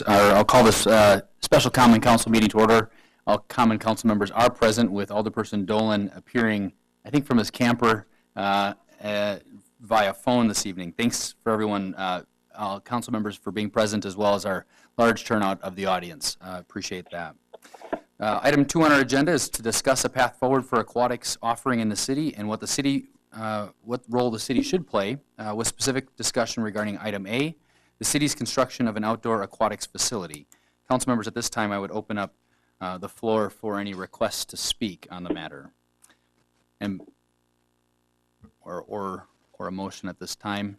I'll call this special Common Council meeting to order. All Common Council members are present, with Alderperson Dolan appearing, I think, from his camper via phone this evening. Thanks for everyone, all council members, for being present, as well as our large turnout of the audience. Appreciate that. Item 2 on our agenda is to discuss a path forward for aquatics offering in the city and what role the city should play, with specific discussion regarding item A, the city's construction of an outdoor aquatics facility. Council members, at this time, I would open up the floor for any requests to speak on the matter, or a motion at this time.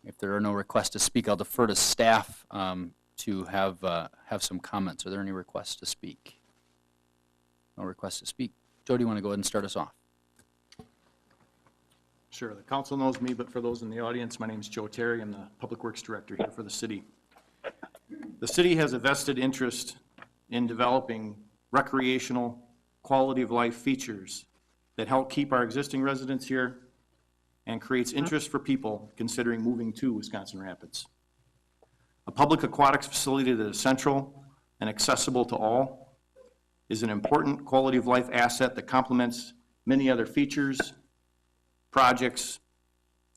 If there are no requests to speak, I'll defer to staff to have some comments. Are there any requests to speak? No requests to speak. Joe, do you want to go ahead and start us off? Sure. The council knows me, but for those in the audience, my name is Joe Terry. I'm the Public Works Director here for the city. The city has a vested interest in developing recreational, quality of life features that help keep our existing residents here and creates interest for people considering moving to Wisconsin Rapids. A public aquatics facility that is central and accessible to all is an important quality of life asset that complements many other features, projects,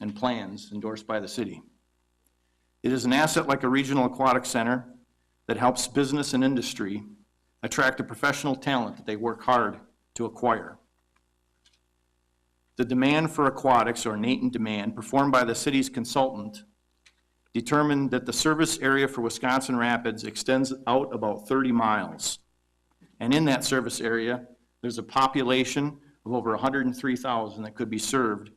and plans endorsed by the city. It is an asset like a regional aquatic center that helps business and industry attract the professional talent that they work hard to acquire. The demand for aquatics, or latent demand, performed by the city's consultant, determined that the service area for Wisconsin Rapids extends out about 30 miles. And in that service area, there's a population of over 103,000 that could be served.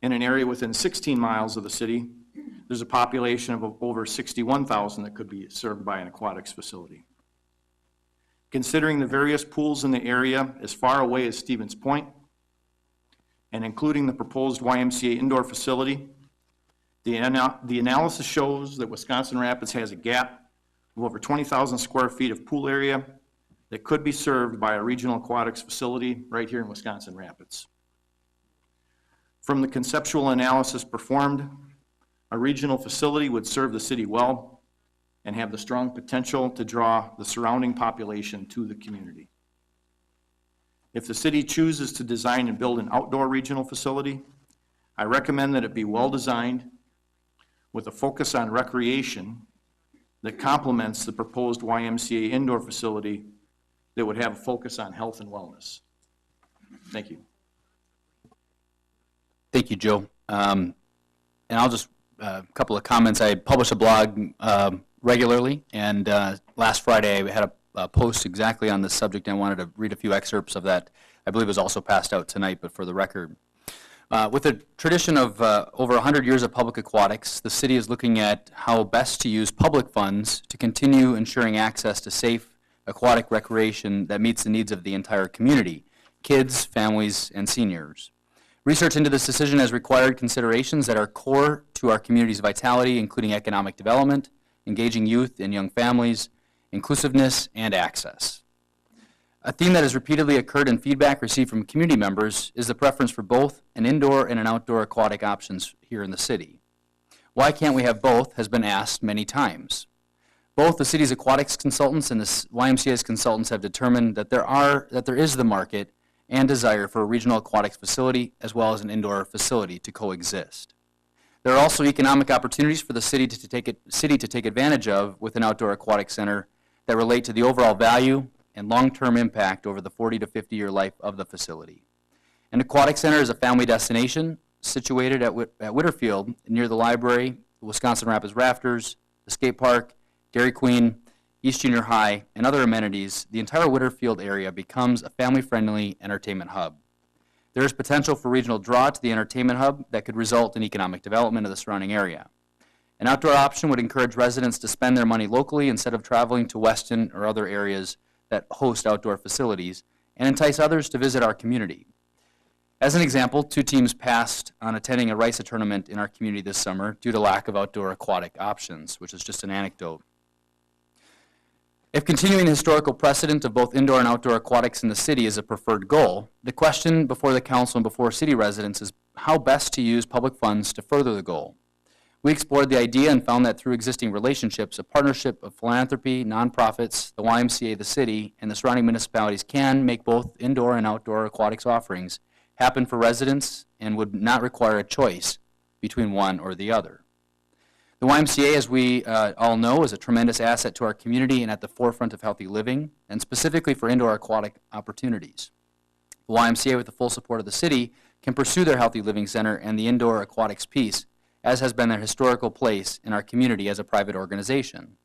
In an area within 16 miles of the city, there's a population of over 61,000 that could be served by an aquatics facility. Considering the various pools in the area as far away as Stevens Point, and including the proposed YMCA indoor facility, the analysis shows that Wisconsin Rapids has a gap of over 20,000 square feet of pool area that could be served by a regional aquatics facility right here in Wisconsin Rapids. From the conceptual analysis performed, a regional facility would serve the city well and have the strong potential to draw the surrounding population to the community. If the city chooses to design and build an outdoor regional facility, I recommend that it be well designed with a focus on recreation that complements the proposed YMCA indoor facility that would have a focus on health and wellness. Thank you. Thank you, Joe. And I'll just, a couple of comments. I publish a blog regularly, and last Friday I had a post exactly on this subject, and I wanted to read a few excerpts of that. I believe it was also passed out tonight, but for the record. With a tradition of over 100 years of public aquatics, the city is looking at how best to use public funds to continue ensuring access to safe aquatic recreation that meets the needs of the entire community, kids, families, and seniors. Research into this decision has required considerations that are core to our community's vitality, including economic development, engaging youth and young families, inclusiveness, and access. A theme that has repeatedly occurred in feedback received from community members is the preference for both an indoor and an outdoor aquatic options here in the city. Why can't we have both has been asked many times. Both the city's aquatics consultants and the YMCA's consultants have determined that there is the market and desire for a regional aquatics facility as well as an indoor facility to coexist. There are also economic opportunities for the city to take advantage of with an outdoor aquatic center that relate to the overall value and long-term impact over the 40 to 50-year life of the facility. An aquatic center is a family destination situated at Whitterfield near the library, the Wisconsin Rapids Rafters, the skate park, Dairy Queen, East Junior High, and other amenities. The entire Whitterfield area becomes a family-friendly entertainment hub. There is potential for regional draw to the entertainment hub that could result in economic development of the surrounding area. An outdoor option would encourage residents to spend their money locally instead of traveling to Weston or other areas that host outdoor facilities, and entice others to visit our community. As an example, 2 teams passed on attending a RISA tournament in our community this summer due to lack of outdoor aquatic options, which is just an anecdote. If continuing the historical precedent of both indoor and outdoor aquatics in the city is a preferred goal, the question before the council and before city residents is how best to use public funds to further the goal. We explored the idea and found that through existing relationships, a partnership of philanthropy, nonprofits, the YMCA, the city, and the surrounding municipalities can make both indoor and outdoor aquatics offerings happen for residents and would not require a choice between one or the other. The YMCA, as we all know, is a tremendous asset to our community and at the forefront of healthy living, and specifically for indoor aquatic opportunities. The YMCA, with the full support of the city, can pursue their Healthy Living Center and the indoor aquatics piece, as has been their historical place in our community as a private organization.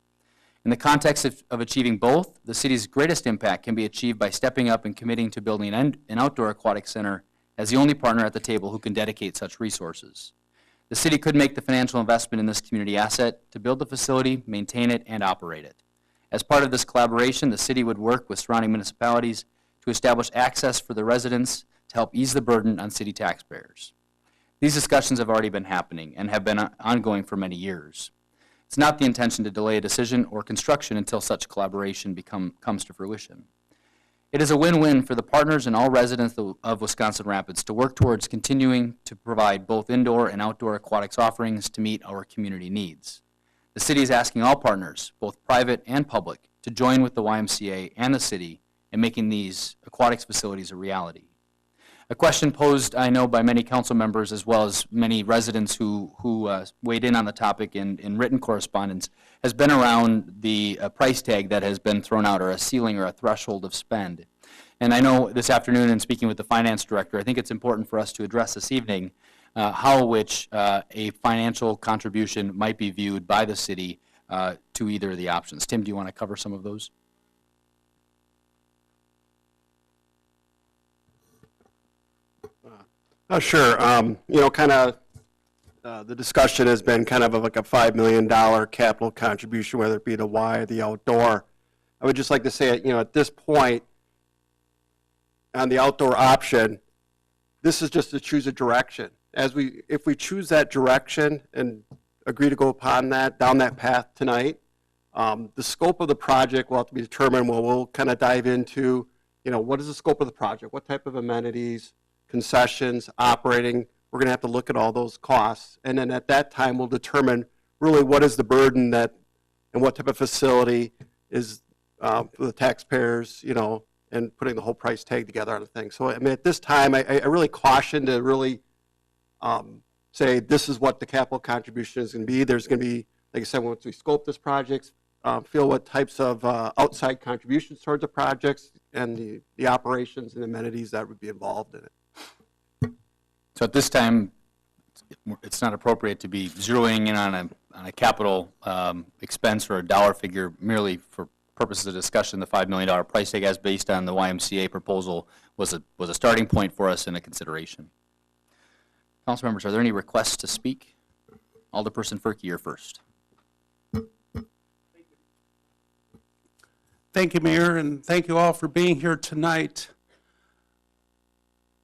In the context of achieving both, the city's greatest impact can be achieved by stepping up and committing to building an outdoor aquatic center as the only partner at the table who can dedicate such resources. The city could make the financial investment in this community asset to build the facility, maintain it, and operate it. As part of this collaboration, the city would work with surrounding municipalities to establish access for the residents to help ease the burden on city taxpayers. These discussions have already been happening and have been ongoing for many years. It's not the intention to delay a decision or construction until such collaboration comes to fruition. It is a win-win for the partners and all residents of Wisconsin Rapids to work towards continuing to provide both indoor and outdoor aquatics offerings to meet our community needs. The city is asking all partners, both private and public, to join with the YMCA and the city in making these aquatics facilities a reality. A question posed, I know, by many council members as well as many residents who weighed in on the topic in written correspondence has been around the price tag that has been thrown out, or a ceiling or a threshold of spend. And I know this afternoon in speaking with the finance director, I think it's important for us to address this evening how which a financial contribution might be viewed by the city to either of the options. Tim, do you want to cover some of those? Sure. Kind of the discussion has been kind of like a $5 million capital contribution, whether it be the Y or the outdoor. I would just like to say, at this point, on the outdoor option, this is just to choose a direction. If we choose that direction and agree to go upon that, down that path tonight, the scope of the project will have to be determined. We'll kind of dive into, what is the scope of the project? What type of amenities, concessions, operating? We're going to have to look at all those costs. And then at that time, we'll determine really what is the burden and what type of facility is for the taxpayers, and putting the whole price tag together on the thing. So, at this time, I really caution to really say this is what the capital contribution is going to be. There's going to be, like I said, once we scope this project, feel what types of outside contributions towards the projects and the operations and amenities that would be involved in it. So at this time, it's not appropriate to be zeroing in on a capital expense or a dollar figure merely for purposes of discussion. The $5 million price tag, as based on the YMCA proposal, was a starting point for us in a consideration. Council members, are there any requests to speak? Alderperson Ferkey, you're first. Thank you, Mayor, and thank you all for being here tonight.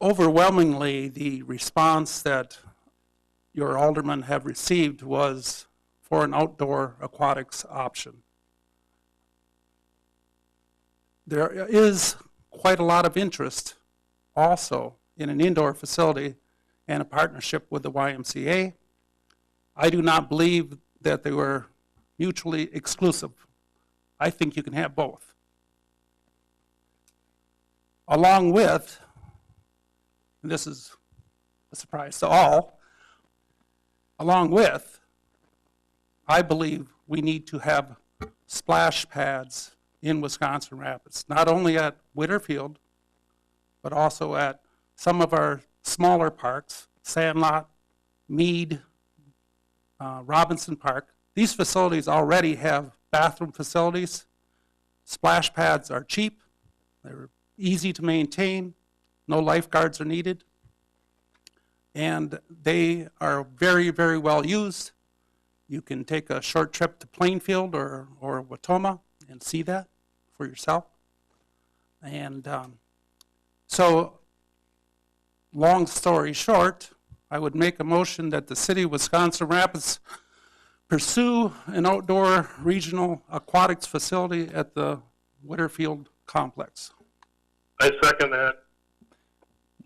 Overwhelmingly, the response that your aldermen have received was for an outdoor aquatics option. There is quite a lot of interest also in an indoor facility and a partnership with the YMCA. I do not believe that they were mutually exclusive. I think you can have both. Along with, and this is a surprise to all, along with, I believe we need to have splash pads in Wisconsin Rapids, not only at Whitterfield, but also at some of our smaller parks, Sandlot, Mead, Robinson Park. These facilities already have bathroom facilities. Splash pads are cheap, they're easy to maintain, no lifeguards are needed, and they are very, very well used. You can take a short trip to Plainfield or Watoma and see that for yourself. And so, long story short, I would make a motion that the city of Wisconsin Rapids pursue an outdoor regional aquatics facility at the Whitterfield complex. I second that.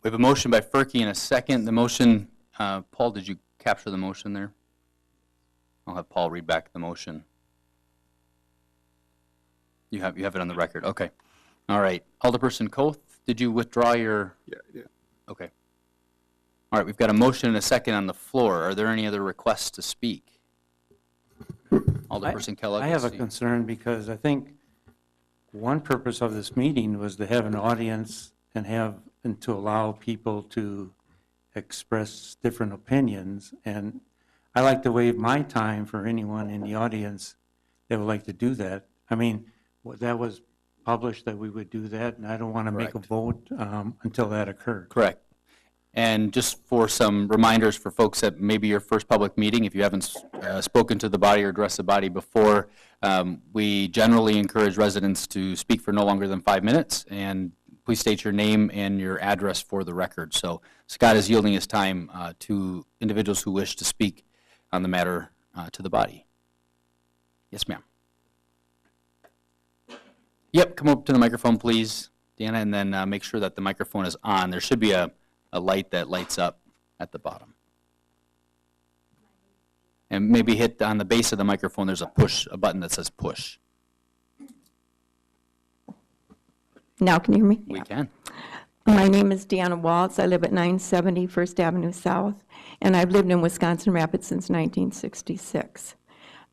We have a motion by Ferkey and a second. The motion, Paul, did you capture the motion there? I'll have Paul read back the motion. You have it on the record, okay. All right, Alderperson Koth, did you withdraw your? Yeah. Okay. All right, we've got a motion and a second on the floor. Are there any other requests to speak? Alderperson Kellogg? I have a concern because I think one purpose of this meeting was to have an audience and to allow people to express different opinions. And I like to waive my time for anyone in the audience that would like to do that. I mean, that was published that we would do that, and I don't want to make a Correct. vote until that occurred. Correct. And just for some reminders for folks that maybe your first public meeting, if you haven't spoken to the body or addressed the body before, we generally encourage residents to speak for no longer than 5 minutes, and please state your name and your address for the record. So Scott is yielding his time to individuals who wish to speak on the matter to the body. Yes, ma'am. Yep, come up to the microphone, please, Deanna, and then make sure that the microphone is on. There should be a light that lights up at the bottom. And maybe hit on the base of the microphone, there's a button that says push. Now, can you hear me? We can. My name is Deanna Waltz. I live at 970 First Avenue South, and I've lived in Wisconsin Rapids since 1966.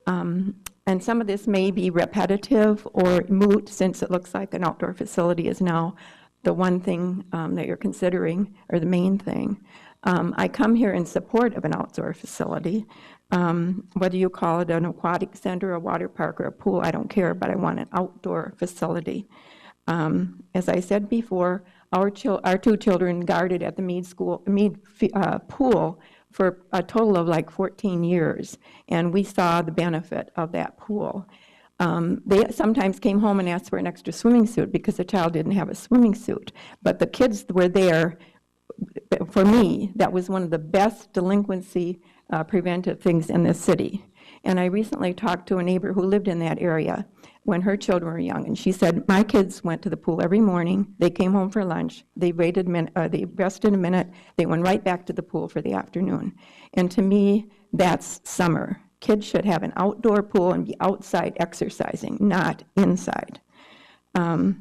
And some of this may be repetitive or moot, since it looks like an outdoor facility is now the one thing that you're considering, or the main thing. I come here in support of an outdoor facility. Whether you call it an aquatic center, a water park, or a pool, I don't care, but I want an outdoor facility. As I said before, our two children guarded at the Mead pool for a total of like 14 years, and we saw the benefit of that pool. They sometimes came home and asked for an extra swimming suit because the child didn't have a swimming suit, but the kids were there. For me, that was one of the best delinquency preventive things in this city. And I recently talked to a neighbor who lived in that area when her children were young, and she said, my kids went to the pool every morning, they came home for lunch, they they rested a minute, they went right back to the pool for the afternoon. And to me, that's summer. Kids should have an outdoor pool and be outside exercising, not inside. The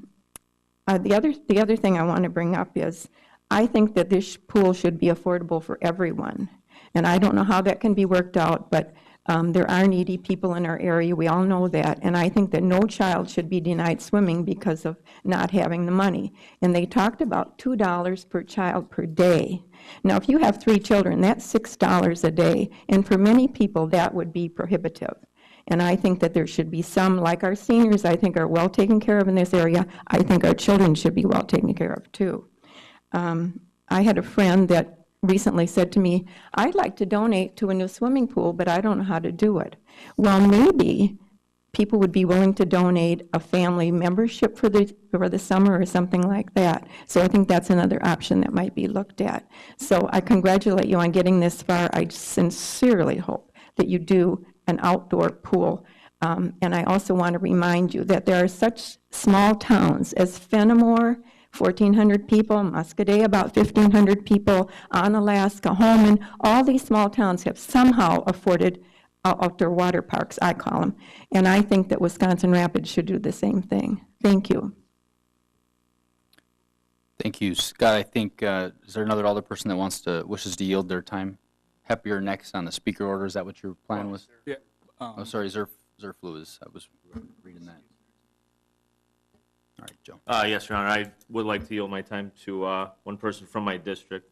other thing I want to bring up is, I think that this pool should be affordable for everyone. And I don't know how that can be worked out, but there are needy people in our area, we all know that, and I think that no child should be denied swimming because of not having the money. And they talked about $2 per child per day. Now, if you have 3 children, that's $6 a day, and for many people, that would be prohibitive. And I think that there should be some, like our seniors, I think are well taken care of in this area, I think our children should be well taken care of too. I had a friend that recently said to me, I'd like to donate to a new swimming pool, but I don't know how to do it. Well, maybe people would be willing to donate a family membership for the summer or something like that. So I think that's another option that might be looked at. So I congratulate you on getting this far. I sincerely hope that you do an outdoor pool. And I also want to remind you that there are such small towns as Fenimore, 1,400 people, Muscadet, about 1,500 people, Onalaska, Holman. All these small towns have somehow afforded outdoor water parks, I call them. And I think that Wisconsin Rapids should do the same thing. Thank you. Thank you, Scott. I think, is there another alderperson that wishes to yield their time? Hep, you're next on the speaker order. Is that what your plan was? Yeah. Oh, sorry, Zerflu is, I was reading that. All right, Joe. Yes, Your Honor, I would like to yield my time to one person from my district,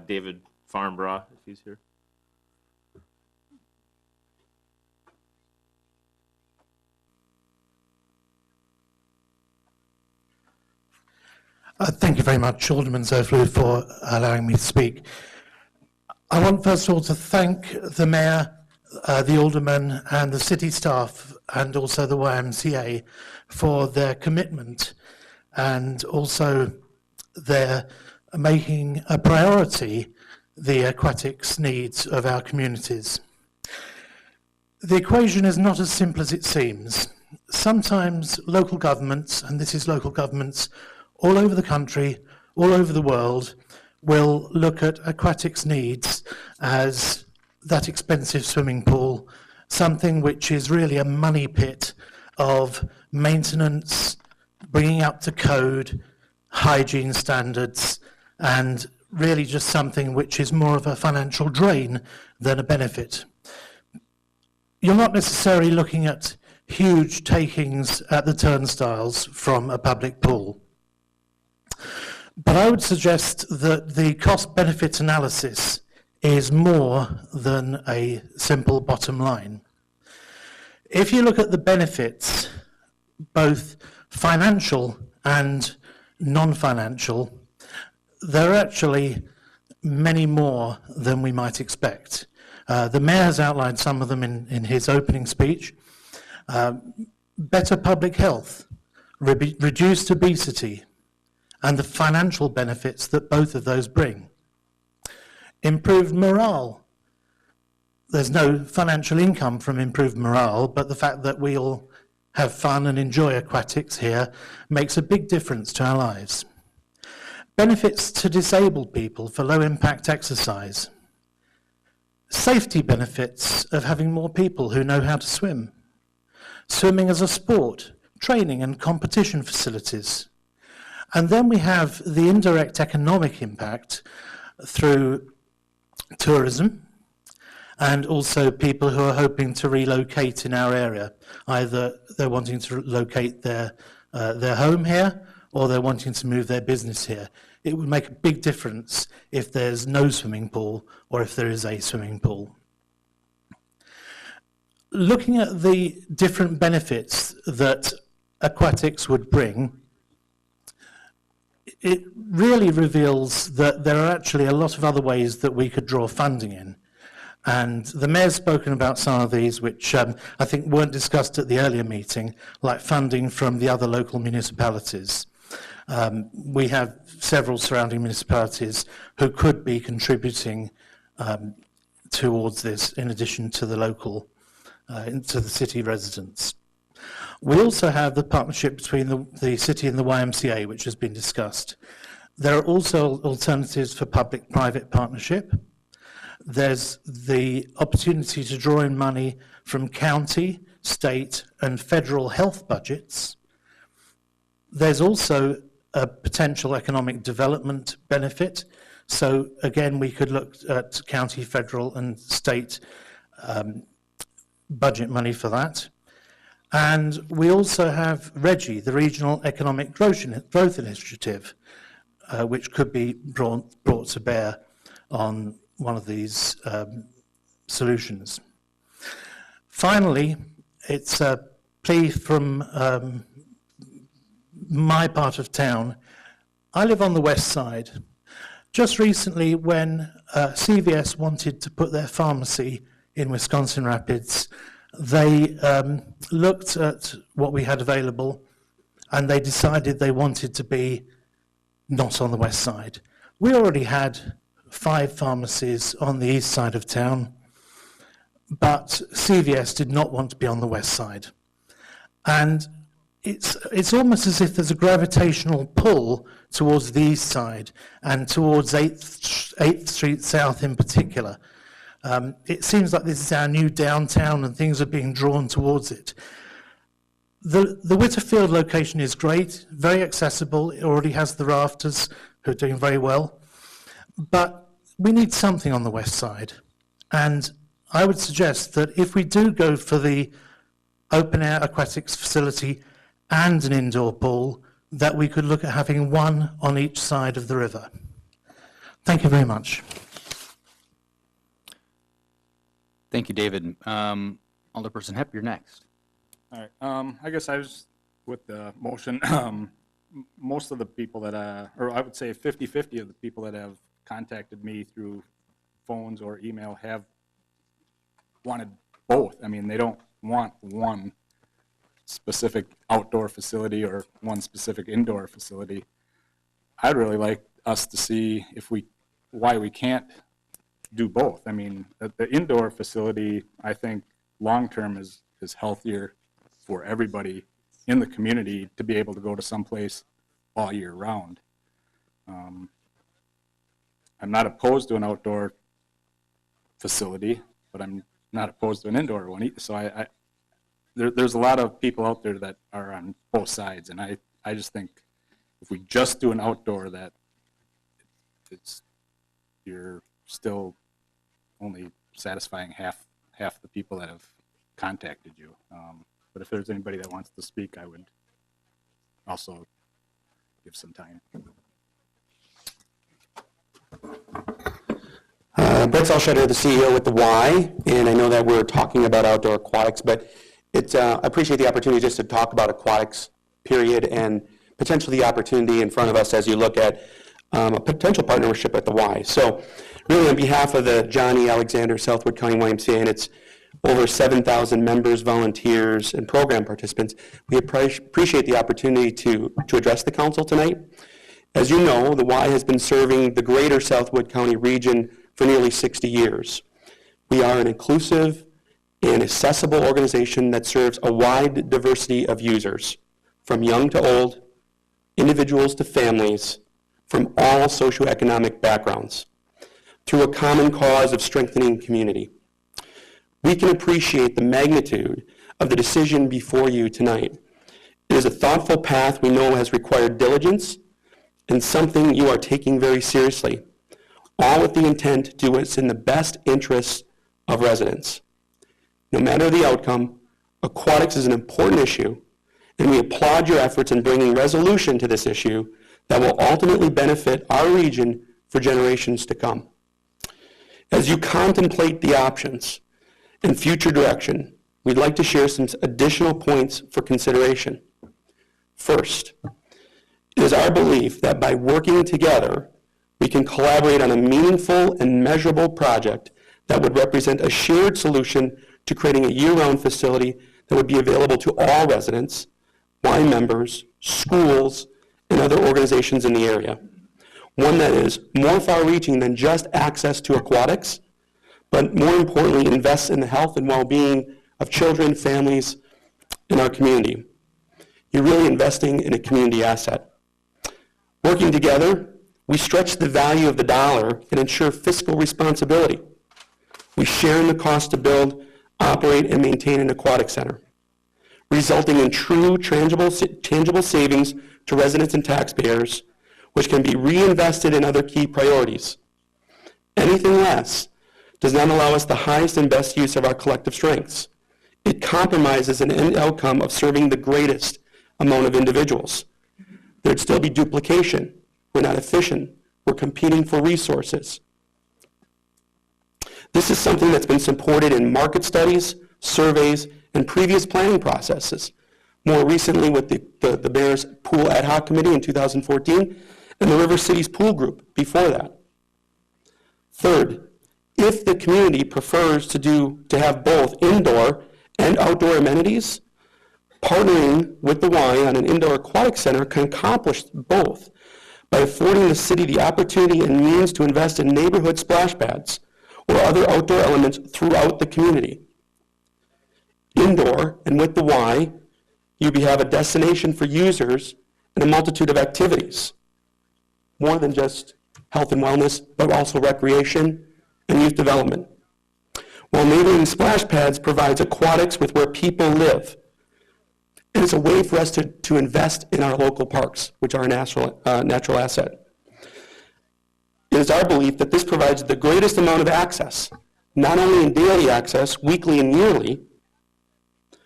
David Farnborough, if he's here. Thank you very much, Alderman Zerflu, for allowing me to speak. I want first of all to thank the Mayor, the Alderman and the City staff and also the YMCA for their commitment and also their making a priority the aquatics needs of our communities. The equation is not as simple as it seems. Sometimes local governments, and this is local governments all over the country, all over the world, will look at aquatics needs as that expensive swimming pool something which is really a money pit of maintenance, bringing up to code, hygiene standards, and really just something which is more of a financial drain than a benefit. You're not necessarily looking at huge takings at the turnstiles from a public pool. But I would suggest that the cost-benefit analysis is more than a simple bottom line. If you look at the benefits, both financial and non-financial, there are actually many more than we might expect. The Mayor has outlined some of them in his opening speech. Better public health, reduced obesity, and the financial benefits that both of those bring. Improved morale. There's no financial income from improved morale, but the fact that we all have fun and enjoy aquatics here makes a big difference to our lives. Benefits to disabled people for low-impact exercise. Safety benefits of having more people who know how to swim. Swimming as a sport, training and competition facilities. And then we have the indirect economic impact through tourism and also people who are hoping to relocate in our area. Either they're wanting to locate their home here or they're wanting to move their business here. It would make a big difference if there's no swimming pool or if there is a swimming pool. Looking at the different benefits that aquatics would bring, it really reveals that there are actually a lot of other ways that we could draw funding in. And the Mayor's spoken about some of these, which I think weren't discussed at the earlier meeting, like funding from the other local municipalities. We have several surrounding municipalities who could be contributing towards this, in addition to the local, to the city residents. We also have the partnership between the city and the YMCA, which has been discussed. There are also alternatives for public-private partnership. There's the opportunity to draw in money from county, state, and federal health budgets. There's also a potential economic development benefit. So again, we could look at county, federal, and state budget money for that. And we also have REGI, the Regional Economic Growth Initiative, which could be brought to bear on one of these solutions. Finally, it's a plea from my part of town. I live on the west side. Just recently, when CVS wanted to put their pharmacy in Wisconsin Rapids, they looked at what we had available and they decided they wanted to be not on the west side. We already had 5 pharmacies on the east side of town, but CVS did not want to be on the west side. And it's almost as if there's a gravitational pull towards the east side and towards 8th Street South in particular. It seems like this is our new downtown and things are being drawn towards it. The Whitterfield location is great, very accessible. It already has the rafters, who are doing very well. But we need something on the west side. And I would suggest that if we do go for the open-air aquatics facility and an indoor pool, that we could look at having one on each side of the river. Thank you very much. Thank you, David. Alderperson Hepp, you're next. All right. I guess I was with the motion. Most of the people that, or I would say 50-50 of the people that have contacted me through phones or email have wanted both. I mean, they don't want one specific outdoor facility or one specific indoor facility. I'd really like us to see why we can't do both. I mean, the indoor facility, I think, long-term is healthier for everybody in the community to be able to go to someplace all year round. I'm not opposed to an outdoor facility, but I'm not opposed to an indoor one either. So there's a lot of people out there that are on both sides, and I just think if we just do an outdoor, that you're still only satisfying half the people that have contacted you. But if there's anybody that wants to speak, I would also give some time. Brett Salshetter, the CEO with the Y, and I know that we're talking about outdoor aquatics, but I appreciate the opportunity just to talk about aquatics, period, and potentially the opportunity in front of us as you look at a potential partnership at the Y. So really on behalf of the Johnny Alexander Southwood County YMCA and its over 7,000 members, volunteers, and program participants, we appreciate the opportunity to address the council tonight. As you know, the Y has been serving the greater Southwood County region for nearly 60 years. We are an inclusive and accessible organization that serves a wide diversity of users, from young to old, individuals to families, from all socioeconomic backgrounds, through a common cause of strengthening community. We can appreciate the magnitude of the decision before you tonight. It is a thoughtful path we know has required diligence and something you are taking very seriously, all with the intent to do what's in the best interests of residents. No matter the outcome, aquatics is an important issue, and we applaud your efforts in bringing resolution to this issue that will ultimately benefit our region for generations to come. As you contemplate the options and future direction, we'd like to share some additional points for consideration. First, it is our belief that by working together, we can collaborate on a meaningful and measurable project that would represent a shared solution to creating a year-round facility that would be available to all residents, Y members, schools, and other organizations in the area. One that is more far-reaching than just access to aquatics, but more importantly, invests in the health and well-being of children, families, in our community. You're really investing in a community asset. Working together, we stretch the value of the dollar and ensure fiscal responsibility. We share in the cost to build, operate, and maintain an aquatic center, resulting in true tangible savings to residents and taxpayers, which can be reinvested in other key priorities. Anything less does not allow us the highest and best use of our collective strengths. It compromises an end outcome of serving the greatest amount of individuals. There'd still be duplication. We're not efficient. We're competing for resources. This is something that's been supported in market studies, surveys, and previous planning processes. More recently with the Mayor's Pool Ad Hoc Committee in 2014 and the River Cities Pool Group before that. Third, if the community prefers to have both indoor and outdoor amenities, partnering with the Y on an indoor aquatic center can accomplish both by affording the city the opportunity and means to invest in neighborhood splash pads or other outdoor elements throughout the community. Indoor and with the Y, you have a destination for users and a multitude of activities, more than just health and wellness, but also recreation and youth development. While neighboring splash pads provides aquatics with where people live. And it's a way for us to invest in our local parks, which are a natural asset. It is our belief that this provides the greatest amount of access, not only in daily access, weekly and yearly,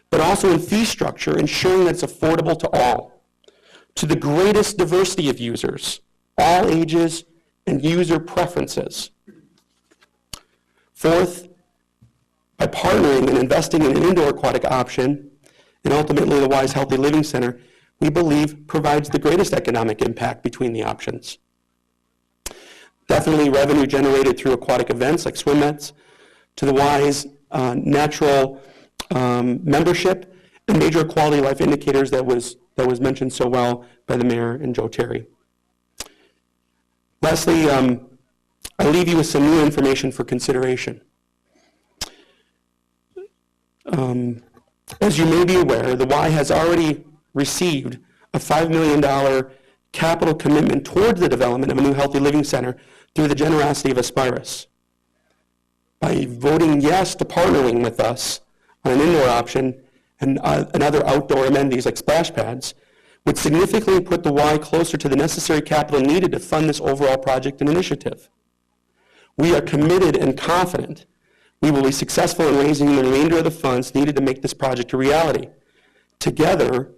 but also in fee structure, ensuring that it's affordable to all, to the greatest diversity of users, all ages and user preferences. Fourth, by partnering and investing in an indoor aquatic option, and ultimately the Wise Healthy Living Center, we believe provides the greatest economic impact between the options. Definitely revenue generated through aquatic events like swim-ets, to the Wise natural membership, and major quality of life indicators that was mentioned so well by the Mayor and Joe Terry. Lastly, I leave you with some new information for consideration. As you may be aware, the Y has already received a $5 million capital commitment towards the development of a new healthy living center through the generosity of Aspirus. by voting yes to partnering with us on an indoor option and other outdoor amenities like splash pads, would significantly put the Y closer to the necessary capital needed to fund this overall project and initiative. We are committed and confident we will be successful in raising the remainder of the funds needed to make this project a reality. Together,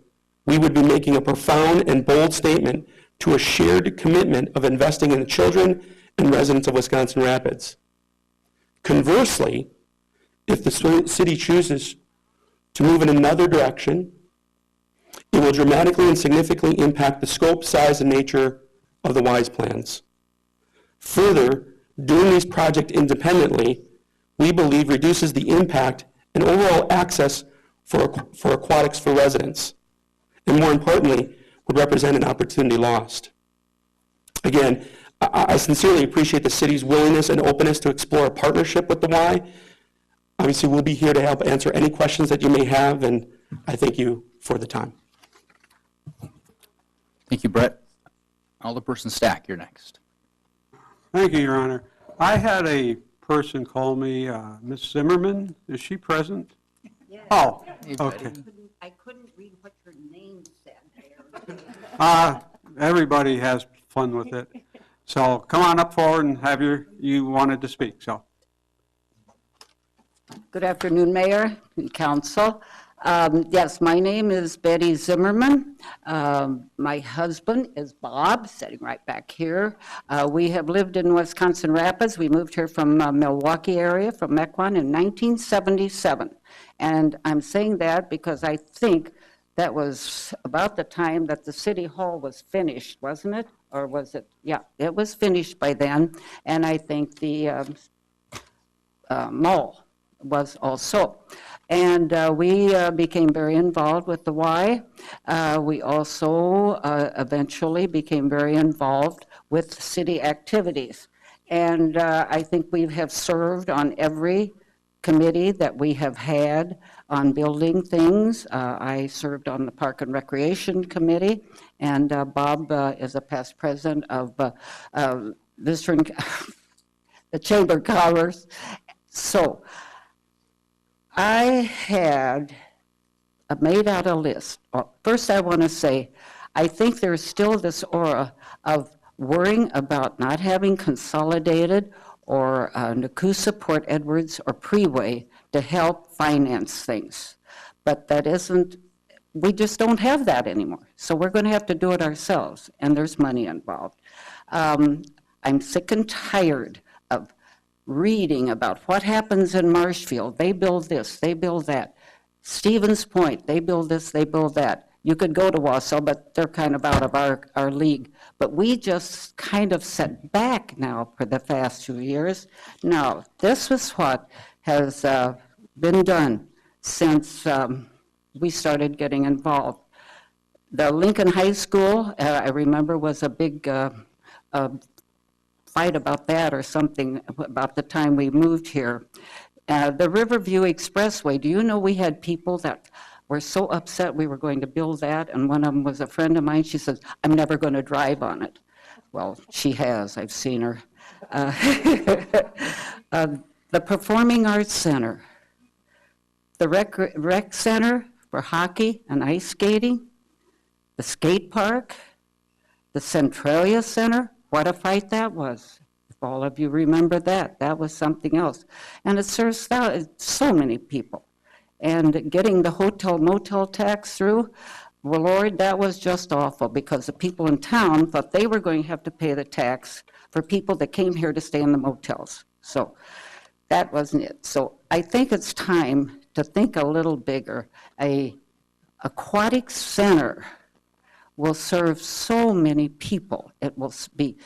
we would be making a profound and bold statement to a shared commitment of investing in the children and residents of Wisconsin Rapids. Conversely, if the city chooses to move in another direction, it will dramatically and significantly impact the scope, size, and nature of the WISE plans. Further, doing these projects independently, we believe reduces the impact and overall access for aquatics for residents, and more importantly, would represent an opportunity lost. Again, I sincerely appreciate the city's willingness and openness to explore a partnership with the Y. Obviously, we'll be here to help answer any questions that you may have, and I thank you for the time. Thank you, Brett. Alderperson Stack, you're next. Thank you, Your Honor. I had a person call me, Ms. Zimmerman. Is she present? Yes. Oh, okay. I couldn't read what your name said there. Everybody has fun with it. So come on up forward and have you wanted to speak, so. Good afternoon, Mayor and Council. Yes, my name is Betty Zimmerman. My husband is Bob, sitting right back here. We have lived in Wisconsin Rapids. We moved here from Milwaukee area, from Mequon in 1977. And I'm saying that because I think that was about the time that the City Hall was finished, wasn't it? Or was it? Yeah, it was finished by then. And I think the mall was also. And we became very involved with the Y. We also eventually became very involved with city activities. And I think we have served on every committee that we have had on building things. I served on the Park and Recreation Committee, and Bob is a past president of visiting the Chamber of Commerce. So I had made out a list. First, I want to say, I think there's still this aura of worrying about not having consolidated or Nakusa, Port Edwards, or Preway to help finance things. But that isn't, we just don't have that anymore. So we're going to have to do it ourselves, and there's money involved. I'm sick and tired of reading about what happens in Marshfield. They build this, they build that. Stevens Point, they build this, they build that. You could go to Wausau, but they're kind of out of our league. But we just kind of set back now for the past 2 years. Now, this is what has been done since we started getting involved. The Lincoln High School, I remember, was a big fight about that or something about the time we moved here. The Riverview Expressway, do you know we had people that were so upset we were going to build that, and one of them was a friend of mine. She says, I'm never going to drive on it. Well, she has. I've seen her. The Performing Arts Center, the rec center for hockey and ice skating, the skate park, the Centralia Center. What a fight that was. If all of you remember that, that was something else. And it serves so many people. And getting the hotel motel tax through, well, Lord, that was just awful because the people in town thought they were going to have to pay the tax for people that came here to stay in the motels. So that wasn't it. So I think it's time to think a little bigger. An aquatic center will serve so many people. It will be,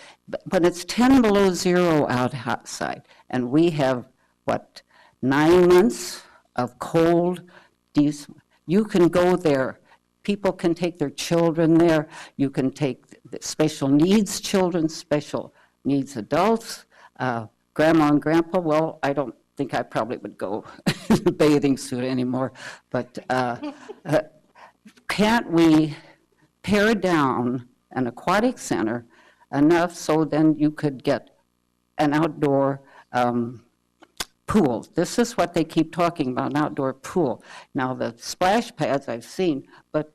when it's 10 below zero outside, and we have, 9 months of cold, you can go there. People can take their children there. You can take special needs children, special needs adults, grandma and grandpa. Well, I don't think I probably would go in a bathing suit anymore, but can't we pare down an aquatic center enough so then you could get an outdoor pool. This is what they keep talking about, an outdoor pool. Now, the splash pads I've seen, but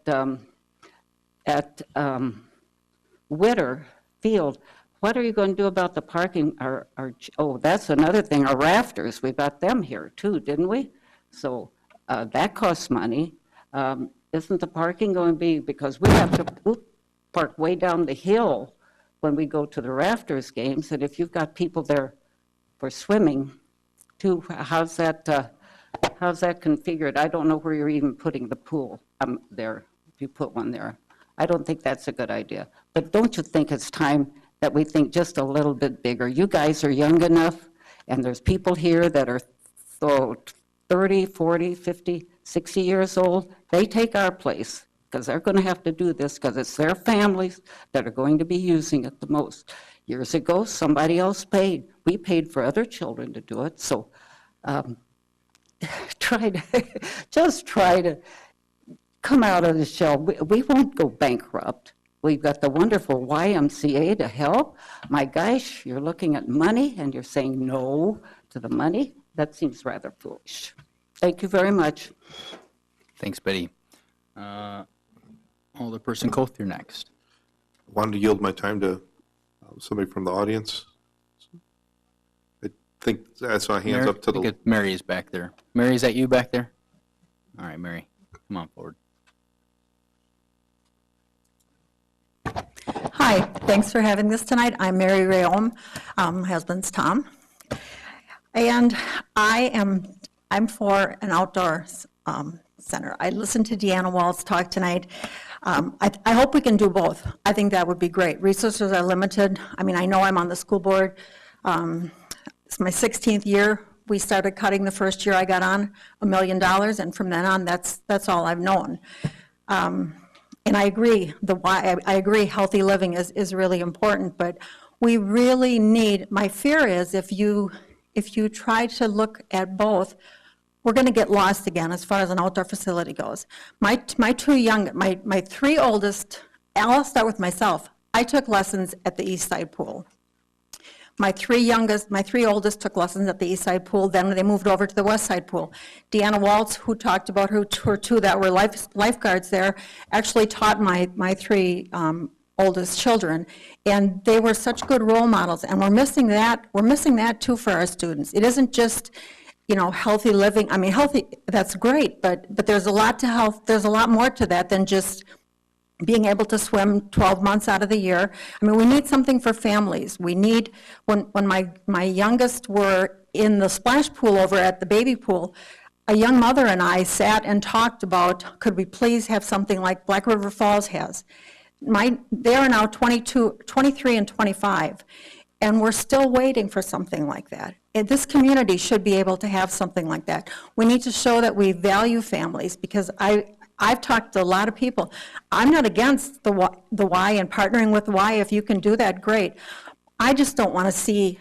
at Witter Field, what are you going to do about the parking? Oh, that's another thing, our rafters, we got them here too, didn't we? So that costs money. Isn't the parking going to be, because we have to park way down the hill when we go to the rafters games, and if you've got people there for swimming too, how's that configured? I don't know where you're even putting the pool there, if you put one there. I don't think that's a good idea. But don't you think it's time that we think just a little bit bigger? You guys are young enough, and there's people here that are 30, 40, 50, 60 years old. They take our place because they're going to have to do this because it's their families that are going to be using it the most. Years ago, somebody else paid. We paid for other children to do it. So try to come out of the shell. We won't go bankrupt. We've got the wonderful YMCA to help. My gosh, you're looking at money and you're saying no to the money. That seems rather foolish. Thank you very much. Thanks, Betty. Alderperson Coth, you're next. I wanted to yield my time to somebody from the audience. I think I saw hands up to the... Mary is back there. Mary, is that you back there? All right, Mary, come on forward. Hi, thanks for having this tonight. I'm Mary Rayom, my husband's Tom. And I'm for an outdoor center. I listened to Deanna Waltz talk tonight. I hope we can do both. I think that would be great. Resources are limited. I mean, I know I'm on the school board. It's my 16th year. We started cutting the first year I got on, $1 million, and from then on, that's all I've known. And I agree, I agree healthy living is really important, but we really need, my fear is if you try to look at both, we're going to get lost again as far as an outdoor facility goes. My three oldest, I'll start with myself. I took lessons at the East Side Pool. My three oldest took lessons at the East Side Pool, then they moved over to the West Side Pool. Deanna Waltz, who talked about her two that were lifeguards there, actually taught my three oldest children, and they were such good role models, and we're missing that too for our students. It isn't just, healthy living. I mean, healthy, that's great, but there's a lot to health, there's a lot more to that than just being able to swim 12 months out of the year. I mean, we need something for families. We need, when my youngest were in the splash pool over at the baby pool, a young mother and I sat and talked about, could we please have something like Black River Falls has? They are now 23 and 25, and we're still waiting for something like that. And this community should be able to have something like that. We need to show that we value families, because I've talked to a lot of people. I'm not against the Y and partnering with the Y. If you can do that, great. I just don't want to see,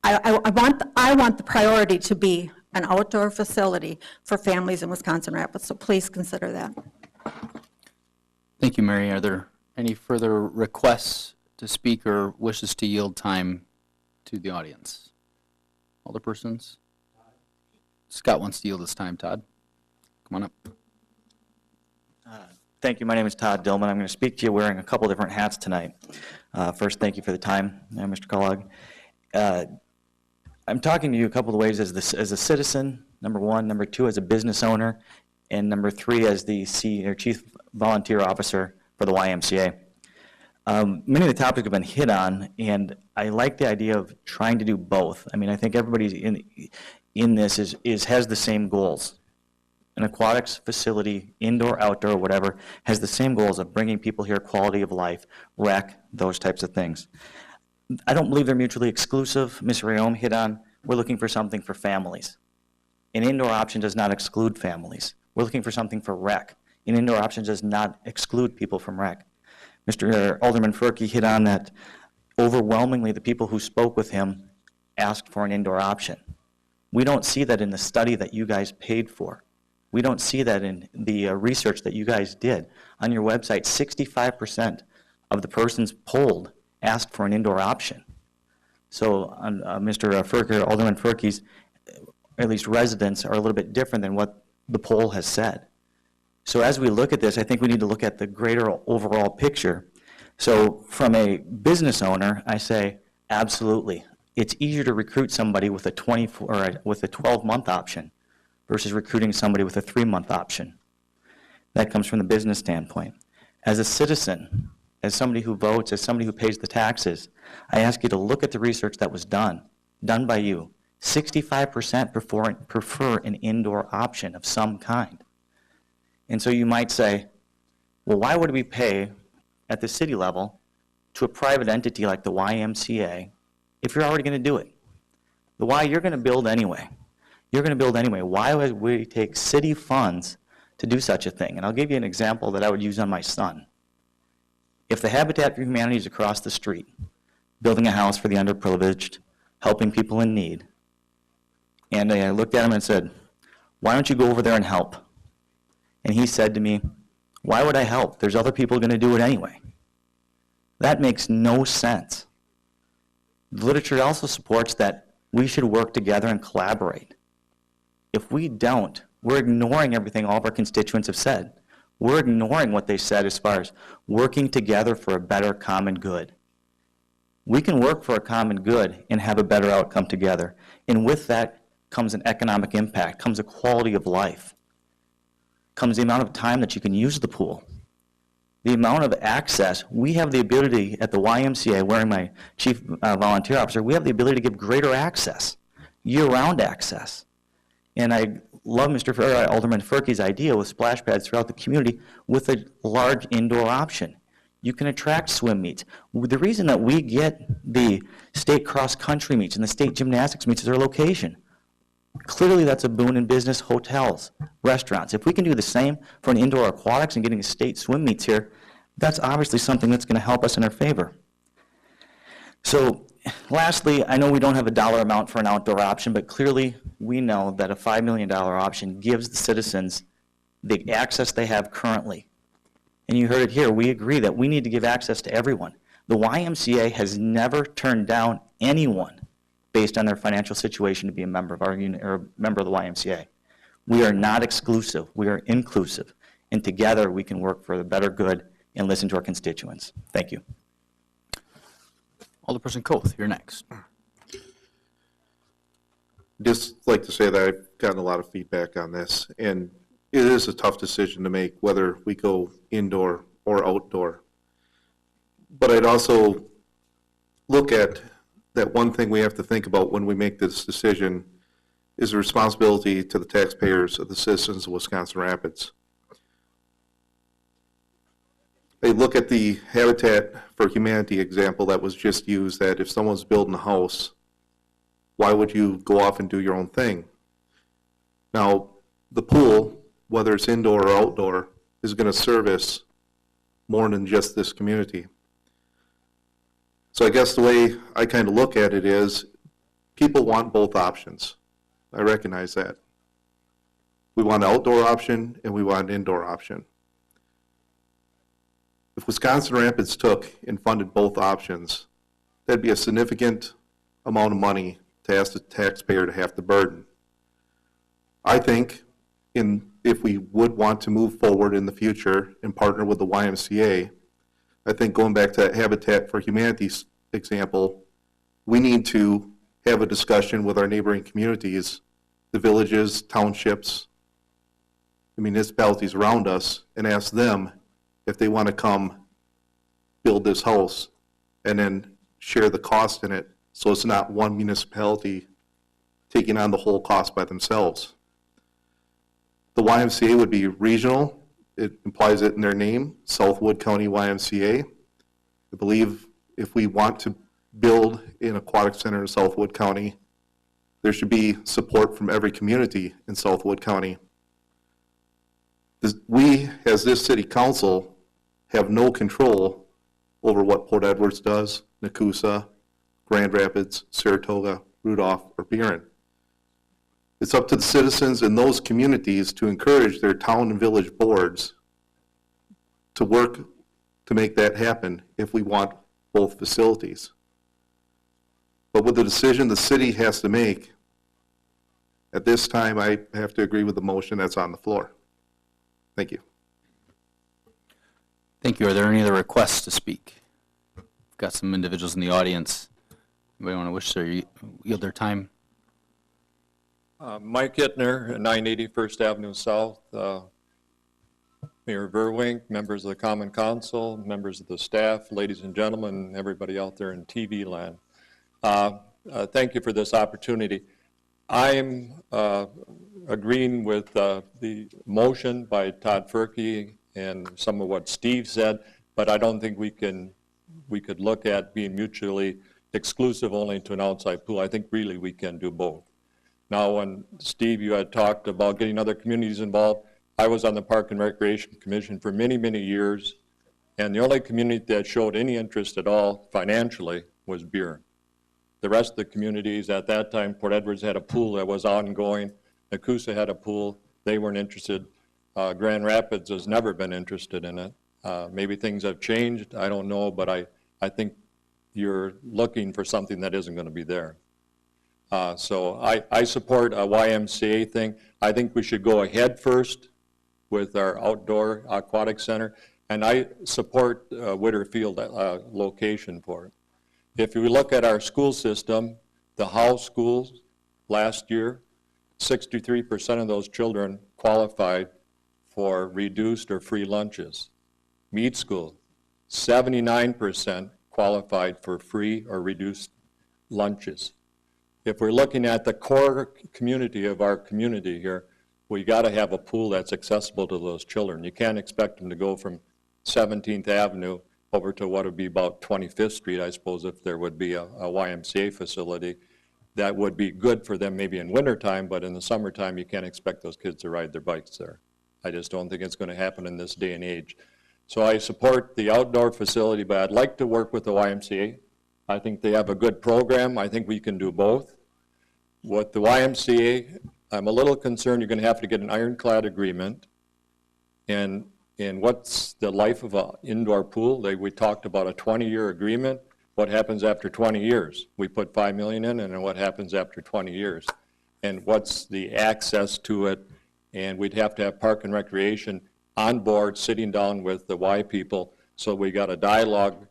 I want the priority to be an outdoor facility for families in Wisconsin Rapids, so please consider that. Thank you, Mary. Are there any further requests to speak or wishes to yield time to the audience? Alderpersons? Scott wants to yield his time. Todd, come on up. Thank you. My name is Todd Dillman. I'm going to speak to you wearing a couple different hats tonight. First, thank you for the time, Mr. Kellogg. I'm talking to you a couple of ways as a citizen, number one, number two, as a business owner, and number three, as the Chief Volunteer Officer for the YMCA. Many of the topics have been hit on, and I like the idea of trying to do both. I mean, I think everybody in this has the same goals. An aquatics facility, indoor, outdoor, whatever, has the same goals of bringing people here quality of life, rec, those types of things. I don't believe they're mutually exclusive. Ms. Rayom hit on, we're looking for something for families. An indoor option does not exclude families. We're looking for something for rec. An indoor option does not exclude people from rec. Alderman Furkey hit on that overwhelmingly the people who spoke with him asked for an indoor option. We don't see that in the study that you guys paid for. We don't see that in the research that you guys did. On your website, 65% of the persons polled asked for an indoor option. So on Mr. Furker, Alderman Furkey's, or at least residents, are a little bit different than what the poll has said. So as we look at this, I think we need to look at the greater overall picture. So from a business owner, I say, absolutely. It's easier to recruit somebody with a 12-month option versus recruiting somebody with a 3-month option. That comes from the business standpoint. As a citizen, as somebody who votes, as somebody who pays the taxes, I ask you to look at the research that was done by you. 65% prefer an indoor option of some kind. And so you might say, well, why would we pay at the city level to a private entity like the YMCA if you're already going to do it? The Y you're going to build anyway. You're going to build anyway. Why would we take city funds to do such a thing? And I'll give you an example that I would use on my son. If the Habitat for Humanity is across the street, building a house for the underprivileged, helping people in need, and I looked at him and said, why don't you go over there and help? And he said to me, why would I help? There's other people going to do it anyway. That makes no sense. The literature also supports that we should work together and collaborate. If we don't, we're ignoring everything all of our constituents have said. We're ignoring what they said as far as working together for a better common good. We can work for a common good and have a better outcome together. And with that comes an economic impact, comes a quality of life, comes the amount of time that you can use the pool, the amount of access. We have the ability at the YMCA, wearing my chief volunteer officer, we have the ability to give greater access, year-round access. And I love Alderman Furkey's idea with splash pads throughout the community with a large indoor option. You can attract swim meets. The reason that we get the state cross-country meets and the state gymnastics meets is their location. Clearly that's a boon in business, hotels, restaurants. If we can do the same for an indoor aquatics and getting state swim meets here, that's obviously something that's going to help us in our favor. So lastly, I know we don't have a dollar amount for an outdoor option, but clearly we know that a $5 million option gives the citizens the access they have currently. And you heard it here, we agree that we need to give access to everyone. The YMCA has never turned down anyone based on their financial situation to be a member of our unit or a member of the YMCA. We are not exclusive, we are inclusive, and together we can work for the better good and listen to our constituents. Thank you. Alderperson Koth, you're next. Just like to say that I've gotten a lot of feedback on this, and it is a tough decision to make whether we go indoor or outdoor. But I'd also look at that one thing we have to think about when we make this decision is the responsibility to the taxpayers of the citizens of Wisconsin Rapids. I look at the Habitat for Humanity example that was just used, that if someone's building a house, why would you go off and do your own thing? Now, the pool, whether it's indoor or outdoor, is going to service more than just this community. So I guess the way I kind of look at it is people want both options. I recognize that. We want an outdoor option and we want an indoor option. If Wisconsin Rapids took and funded both options, that'd be a significant amount of money to ask the taxpayer to have to burden. I think if we would want to move forward in the future and partner with the YMCA, I think going back to that Habitat for Humanity's example, we need to have a discussion with our neighboring communities, the villages, townships, the municipalities around us, and ask them if they want to come build this house and then share the cost in it, so it's not one municipality taking on the whole cost by themselves. The YMCA would be regional. It implies it in their name, Southwood County YMCA. I believe if we want to build an aquatic center in Southwood County, there should be support from every community in Southwood County. We, as this city council, have no control over what Port Edwards does, Nakusa, Grand Rapids, Saratoga, Rudolph, or Buren. It's up to the citizens in those communities to encourage their town and village boards to work to make that happen if we want both facilities. But with the decision the city has to make, At this time, I have to agree with the motion that's on the floor. Thank you. Thank you. Are there any other requests to speak? We've got some individuals in the audience. Anybody want to wish to yield their time? Mike Hittner, 980 First Avenue South. Mayor Verwink, members of the Common Council, members of the staff, ladies and gentlemen, everybody out there in TV land. Thank you for this opportunity. I'm agreeing with the motion by Todd Furkey and some of what Steve said, but I don't think we could look at being mutually exclusive only to an outside pool. I think really we can do both. Now, when Steve, you had talked about getting other communities involved, I was on the Park and Recreation Commission for many, many years, and the only community that showed any interest at all financially was Buren. The rest of the communities at that time, Port Edwards had a pool that was ongoing, Nakusa had a pool, they weren't interested. Grand Rapids has never been interested in it. Maybe things have changed, I don't know, but I think you're looking for something that isn't going to be there. So I support a YMCA thing. I think we should go ahead first with our outdoor aquatic center, and I support Whitterfield location for it. If we look at our school system, the house schools last year, 63% of those children qualified for reduced or free lunches. Mead School, 79% qualified for free or reduced lunches. If we're looking at the core community of our community here, we got to have a pool that's accessible to those children. You can't expect them to go from 17th Avenue over to what would be about 25th Street, I suppose, if there would be a YMCA facility. That would be good for them maybe in wintertime, but in the summertime, you can't expect those kids to ride their bikes there. I just don't think it's going to happen in this day and age. So I support the outdoor facility, but I'd like to work with the YMCA. I think they have a good program. I think we can do both. With the YMCA, I'm a little concerned you're going to have to get an ironclad agreement. And what's the life of an indoor pool? We talked about a 20-year agreement. What happens after 20 years? We put $5 million in, and then what happens after 20 years? And what's the access to it? And we'd have to have Park and Recreation on board, sitting down with the Y people, so we got a dialogue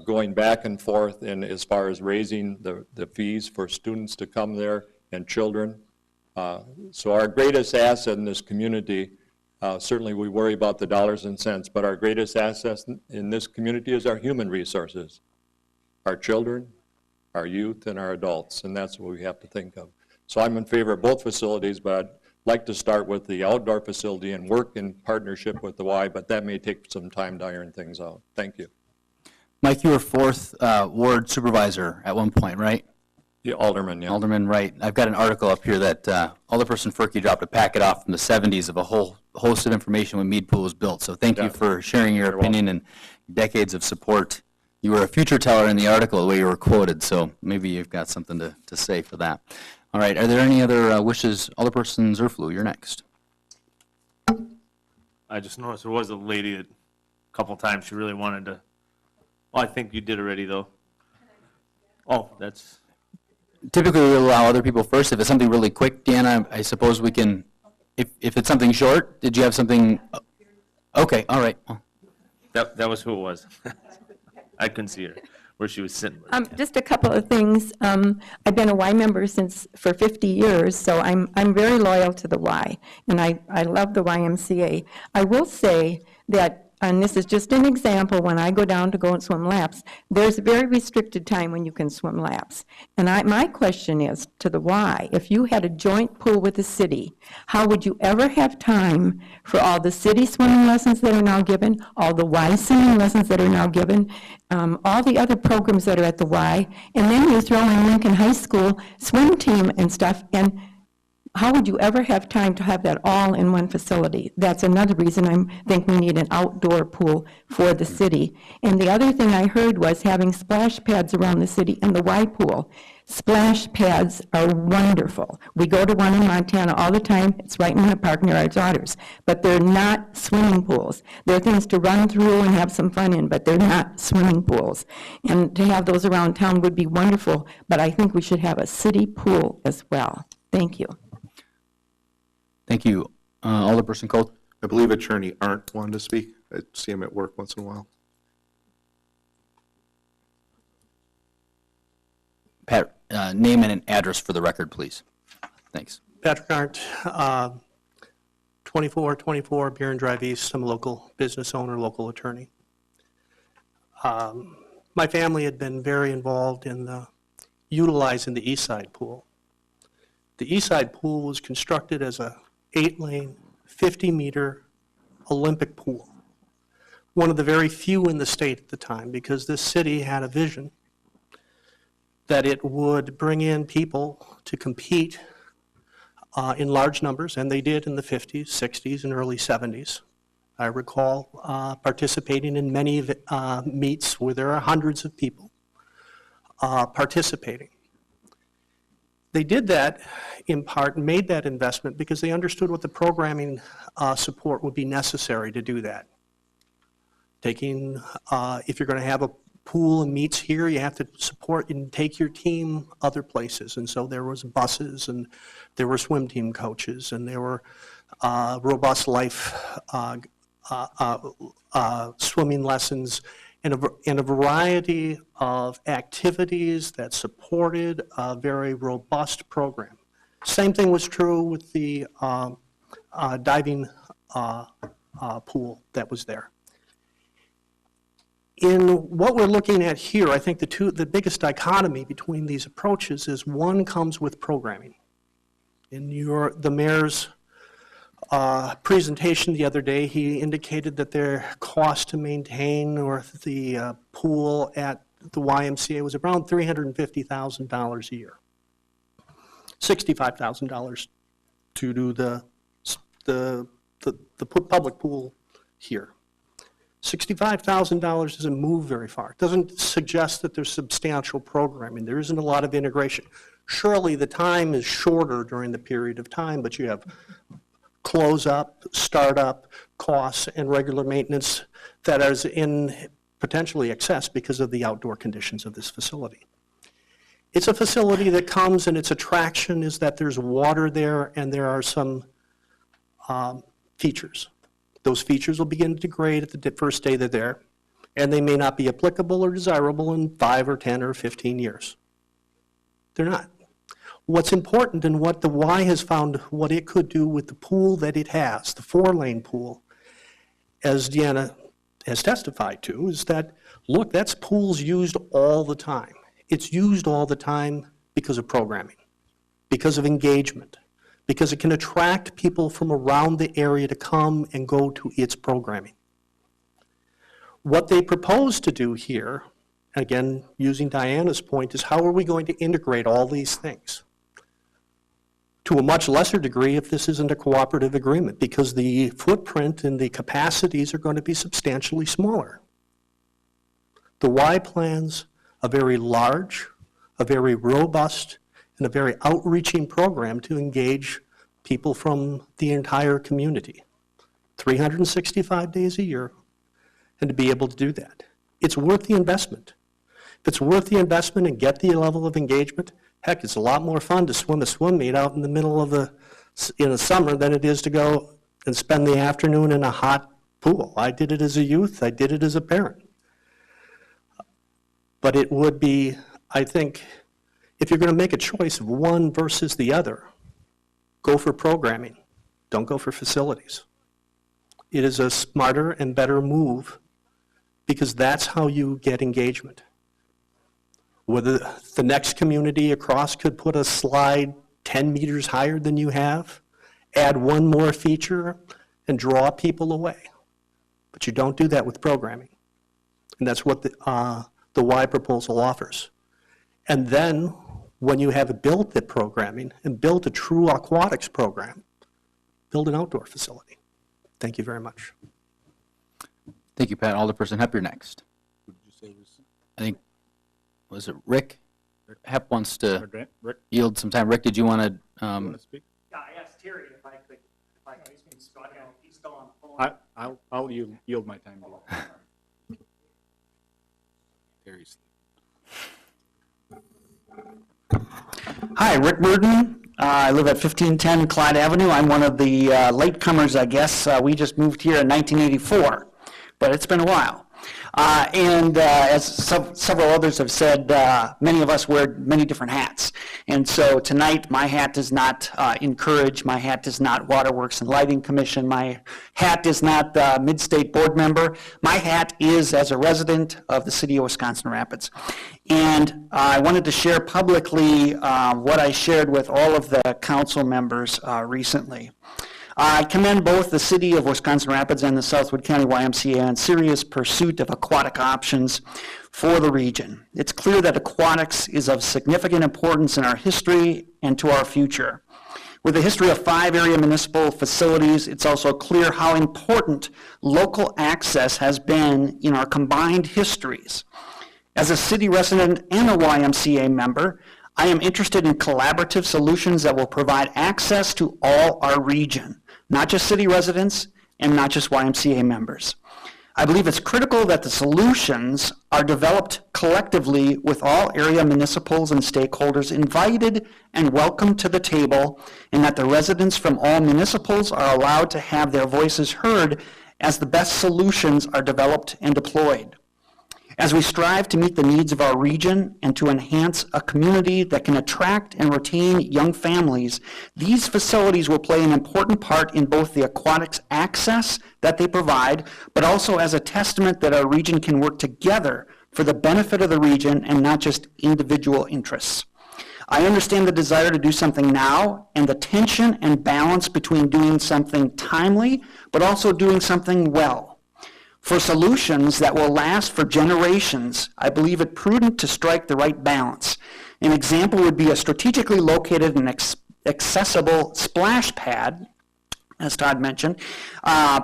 going back and forth, and as far as raising the fees for students to come there and children. So our greatest asset in this community, certainly we worry about the dollars and cents, but our greatest asset in this community is our human resources, our children, our youth, and our adults, and that's what we have to think of. So I'm in favor of both facilities, but I'd like to start with the outdoor facility and work in partnership with the Y, but that may take some time to iron things out. Thank you. Mike, you were 4th Ward Supervisor at one point, right? Yeah, Alderman, yeah. Alderman, right. I've got an article up here that Alderperson Furkey dropped a packet off from the 70s of a whole host of information when Meade Pool was built. So thank you for sharing your opinion and decades of support. You were a future teller in the article the way you were quoted, so maybe you've got something to say for that. All right, are there any other wishes? Alderperson Zerflu, you're next. I just noticed there was a lady that a couple times she really wanted to. Well, I think you did already, though. Oh, that's. Typically, we allow other people first. If it's something really quick, Deanna, I suppose we can, if it's something short, did you have something? Okay, all right. That was who it was. I couldn't see her, where she was sitting. Just a couple of things. I've been a Y member for 50 years, so I'm very loyal to the Y, and I love the YMCA. I will say that, and this is just an example, when I go down to go and swim laps, there's a very restricted time when you can swim laps. And my question is to the Y, if you had a joint pool with the city, how would you ever have time for all the city swimming lessons that are now given, all the Y swimming lessons that are now given, all the other programs that are at the Y, and then you throw in Lincoln High School swim team and stuff, and how would you ever have time to have that all in one facility? That's another reason I think we need an outdoor pool for the city. And the other thing I heard was having splash pads around the city and the Y pool. Splash pads are wonderful. We go to one in Montana all the time. It's right in the park near our daughters. But they're not swimming pools. They're things to run through and have some fun in, but they're not swimming pools. And to have those around town would be wonderful, but I think we should have a city pool as well. Thank you. Thank you. Alderperson Colt? I believe Attorney Arndt wanted to speak. I see him at work once in a while. Pat, name and an address for the record, please. Thanks. Patrick Arndt, 2424 Buren Drive East. I'm a local business owner, local attorney. My family had been very involved in utilizing the East Side Pool. The East Side Pool was constructed as a 8-lane, 50-meter Olympic pool. One of the very few in the state at the time, because this city had a vision that it would bring in people to compete in large numbers, and they did in the 50s, 60s, and early 70s. I recall participating in many meets where there are hundreds of people participating. They did that in part, made that investment because they understood what the programming support would be necessary to do that. Taking, if you're going to have a pool and meets here, you have to support and take your team other places. And so there was buses, and there were swim team coaches, and there were robust life swimming lessons, and a variety of activities that supported a very robust program. Same thing was true with the diving pool that was there. In what we're looking at here, I think the biggest dichotomy between these approaches is one comes with programming. In the mayor's presentation the other day, he indicated that their cost to maintain or the pool at the YMCA was around $350,000 a year. $65,000 to do the public pool here. $65,000 doesn't move very far. It doesn't suggest that there's substantial programming. There isn't a lot of integration. Surely the time is shorter during the period of time, but you have close-up, start-up costs, and regular maintenance that is in potentially excess because of the outdoor conditions of this facility. It's a facility that comes, and its attraction is that there's water there and there are some features. Those features will begin to degrade at the first day they're there, and they may not be applicable or desirable in 5 or 10 or 15 years. They're not. What's important and what the Y has found what it could do with the pool that it has, the 4-lane pool, as Deanna has testified to, is that, look, that's pools used all the time. It's used all the time because of programming, because of engagement, because it can attract people from around the area to come and go to its programming. What they propose to do here, again, using Diana's point, is how are we going to integrate all these things? To a much lesser degree if this isn't a cooperative agreement, because the footprint and the capacities are going to be substantially smaller. The Y plans a very large, a very robust, and a very outreaching program to engage people from the entire community, 365 days a year, and to be able to do that. It's worth the investment. If it's worth the investment and get the level of engagement, heck, it's a lot more fun to swim a swim meet out in the middle of in the summer than it is to go and spend the afternoon in a hot pool. I did it as a youth, I did it as a parent. But it would be, I think, if you're going to make a choice of one versus the other, go for programming. Don't go for facilities. It is a smarter and better move because that's how you get engagement. Whether the next community across could put a slide 10 meters higher than you have, add one more feature, and draw people away. But you don't do that with programming. And that's what the Y proposal offers. And then, when you have built the programming and built a true aquatics program, build an outdoor facility. Thank you very much. Thank you, Pat. Alderperson Hep, you're next. I think, was it Rick? Hep wants to yield some time. Rick, did you want to speak? Yeah, I asked Terry if I could speak, so he's still on the phone. I'll yield my time to you. Terry's. Hi, Rick Burden, I live at 1510 Clyde Avenue. I'm one of the latecomers, I guess. We just moved here in 1984, but it's been a while. And as several others have said, many of us wear many different hats. And so tonight, my hat does not encourage, my hat is not Waterworks and Lighting Commission, my hat is not Mid-State Board member. My hat is as a resident of the city of Wisconsin Rapids. And I wanted to share publicly what I shared with all of the council members recently. I commend both the City of Wisconsin Rapids and the Southwood County YMCA on serious pursuit of aquatic options for the region. It's clear that aquatics is of significant importance in our history and to our future. With a history of 5 area municipal facilities, it's also clear how important local access has been in our combined histories. As a city resident and a YMCA member, I am interested in collaborative solutions that will provide access to all our region, not just city residents and not just YMCA members. I believe it's critical that the solutions are developed collectively with all area municipals and stakeholders invited and welcomed to the table, and that the residents from all municipals are allowed to have their voices heard as the best solutions are developed and deployed. As we strive to meet the needs of our region and to enhance a community that can attract and retain young families, these facilities will play an important part in both the aquatics access that they provide, but also as a testament that our region can work together for the benefit of the region and not just individual interests. I understand the desire to do something now and the tension and balance between doing something timely, but also doing something well. For solutions that will last for generations, I believe it prudent to strike the right balance. An example would be a strategically located and accessible splash pad, as Todd mentioned,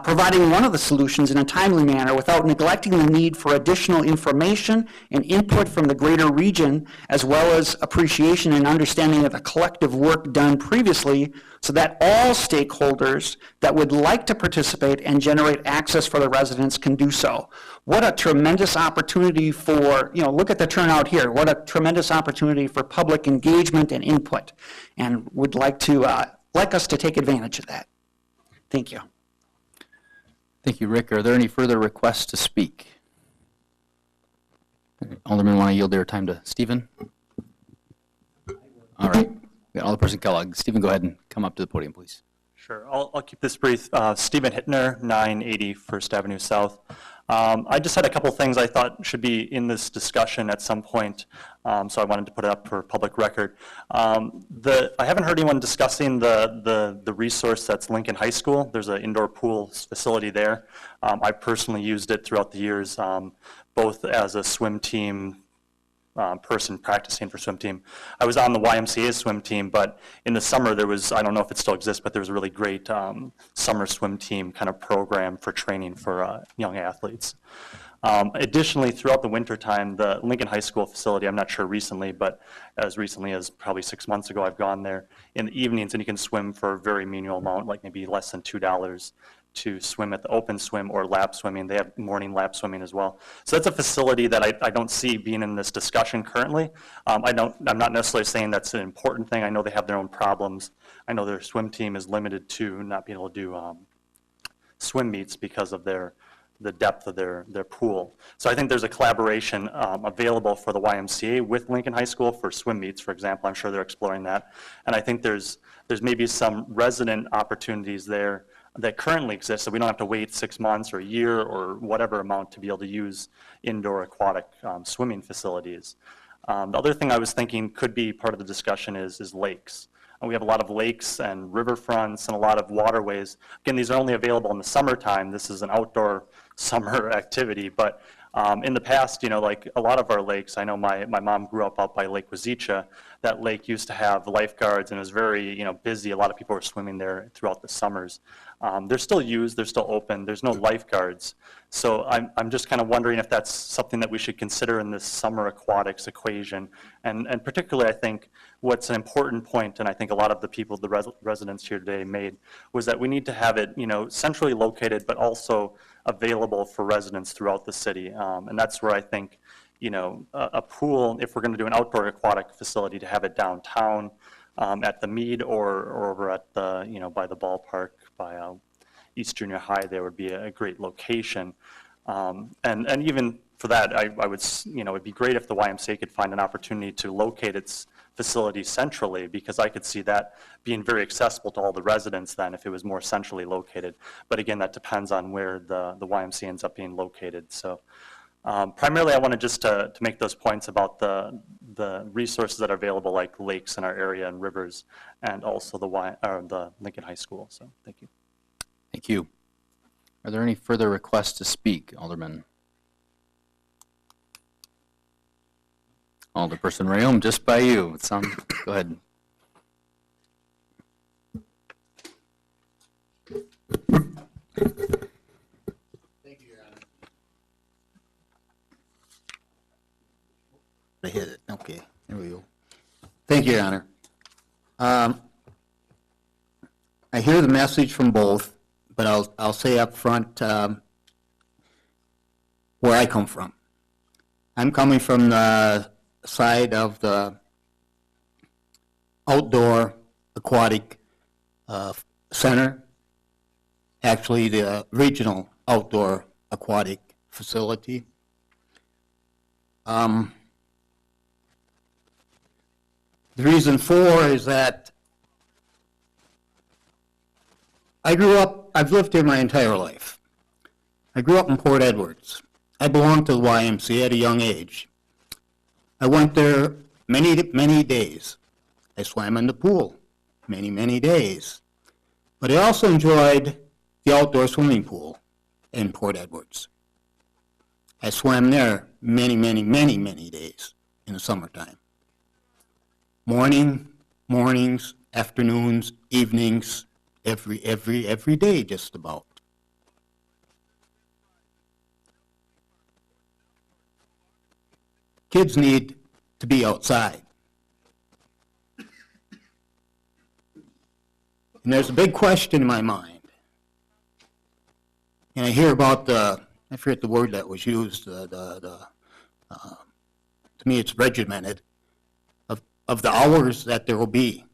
providing one of the solutions in a timely manner without neglecting the need for additional information and input from the greater region, as well as appreciation and understanding of the collective work done previously, so that all stakeholders that would like to participate and generate access for the residents can do so. What a tremendous opportunity for, look at the turnout here, what a tremendous opportunity for public engagement and input, and would like us to take advantage of that. Thank you. Thank you, Rick. Are there any further requests to speak? Aldermen want to yield their time to Stephen? All right. We got Alderperson Kellogg. Stephen, go ahead and come up to the podium, please. Sure. I'll keep this brief. Stephen Hittner, 980 First Avenue South. I just had a couple things I thought should be in this discussion at some point, so I wanted to put it up for public record. I haven't heard anyone discussing the resource that's Lincoln High School. There's an indoor pool facility there. I personally used it throughout the years, both as a swim team person practicing for swim team. I was on the YMCA swim team, but in the summer there was, I don't know if it still exists, but there was a really great summer swim team kind of program for training for young athletes. Additionally, throughout the winter time, the Lincoln High School facility, I'm not sure recently, but as recently as probably 6 months ago, I've gone there in the evenings, and you can swim for a very menial amount, like maybe less than $2 to swim at the open swim or lap swimming. They have morning lap swimming as well. So that's a facility that I don't see being in this discussion currently. I'm not necessarily saying that's an important thing. I know they have their own problems. I know their swim team is limited to not being able to do swim meets because of the depth of their pool. So I think there's a collaboration available for the YMCA with Lincoln High School for swim meets, for example. I'm sure they're exploring that. And I think there's maybe some resident opportunities there that currently exist, so we don't have to wait 6 months or a year or whatever amount to be able to use indoor aquatic swimming facilities. The other thing I was thinking could be part of the discussion is lakes. We have a lot of lakes and riverfronts and a lot of waterways. Again, these are only available in the summertime. This is an outdoor summer activity, but in the past, like a lot of our lakes, I know my mom grew up out by Lake Wazicha. That lake used to have lifeguards and it was very, busy. A lot of people were swimming there throughout the summers. They're still used, they're still open, there's no lifeguards. So I'm just kind of wondering if that's something that we should consider in this summer aquatics equation. And particularly, I think what's an important point, and I think a lot of the people, the residents here today made, was that we need to have it, centrally located, but also available for residents throughout the city. And that's where I think, a pool, if we're going to do an outdoor aquatic facility, to have it downtown, at the Mead or over at the, by the ballpark, by East Junior High, there would be a great location. And even for that, I would, it'd be great if the YMCA could find an opportunity to locate its facility centrally, because I could see that being very accessible to all the residents then if it was more centrally located. But again, that depends on where the YMCA ends up being located. So primarily I wanted just to make those points about the resources that are available, like lakes in our area and rivers, and also the Lincoln High School. So thank you. Thank you. Are there any further requests to speak, Alderman? Alderperson Rayom, just by you. Go ahead. Thank you, Your Honor. I hit it. Okay, there we go. Thank you, Your Honor. I hear the message from both, but I'll say up front where I come from. I'm coming from the side of the outdoor aquatic center, actually the regional outdoor aquatic facility. The reason for is that I've lived here my entire life. I grew up in Port Edwards. I belonged to the YMCA at a young age. I went there many days. I swam in the pool many days. But I also enjoyed the outdoor swimming pool in Port Edwards. I swam there many days in the summertime. Mornings, afternoons, evenings, every day just about. Kids need to be outside. And there's a big question in my mind. And I hear about I forget the word that was used, to me it's regimented, of the hours that there will be.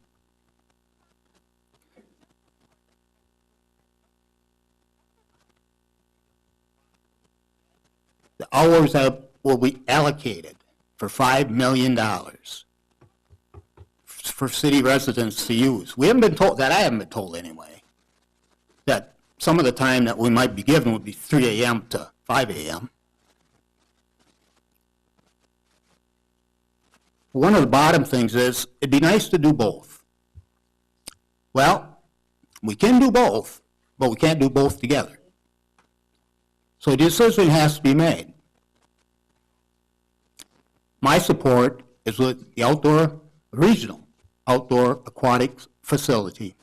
The hours that will be allocated for $5 million for city residents to use. We haven't been told, that I haven't been told anyway, that some of the time that we might be given would be 3 a.m. to 5 a.m. One of the bottom things is, it'd be nice to do both. Well, we can do both, but we can't do both together. So a decision has to be made. My support is with the regional outdoor aquatics facility.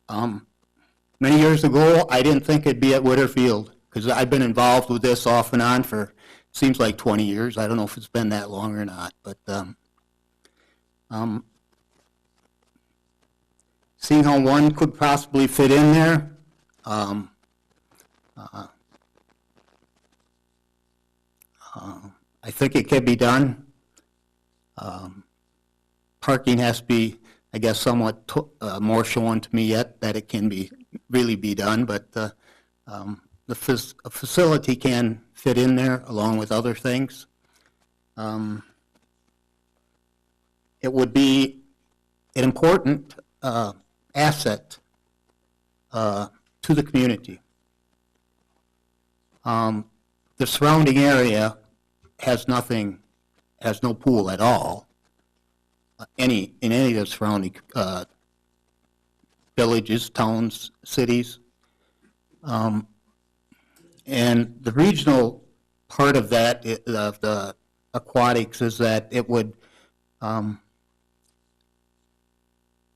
Many years ago, I didn't think it'd be at Witterfield, because I've been involved with this off and on for, seems like 20 years. I don't know if it's been that long or not, but seeing how one could possibly fit in there, I think it can be done. Parking has to be, I guess, somewhat more shown to me yet that it can really be done, but a facility can fit in there along with other things. It would be an important asset to the community. The surrounding area has no pool at all, in any of the surrounding villages, towns, cities. And the regional part of that, of the aquatics, is that it would,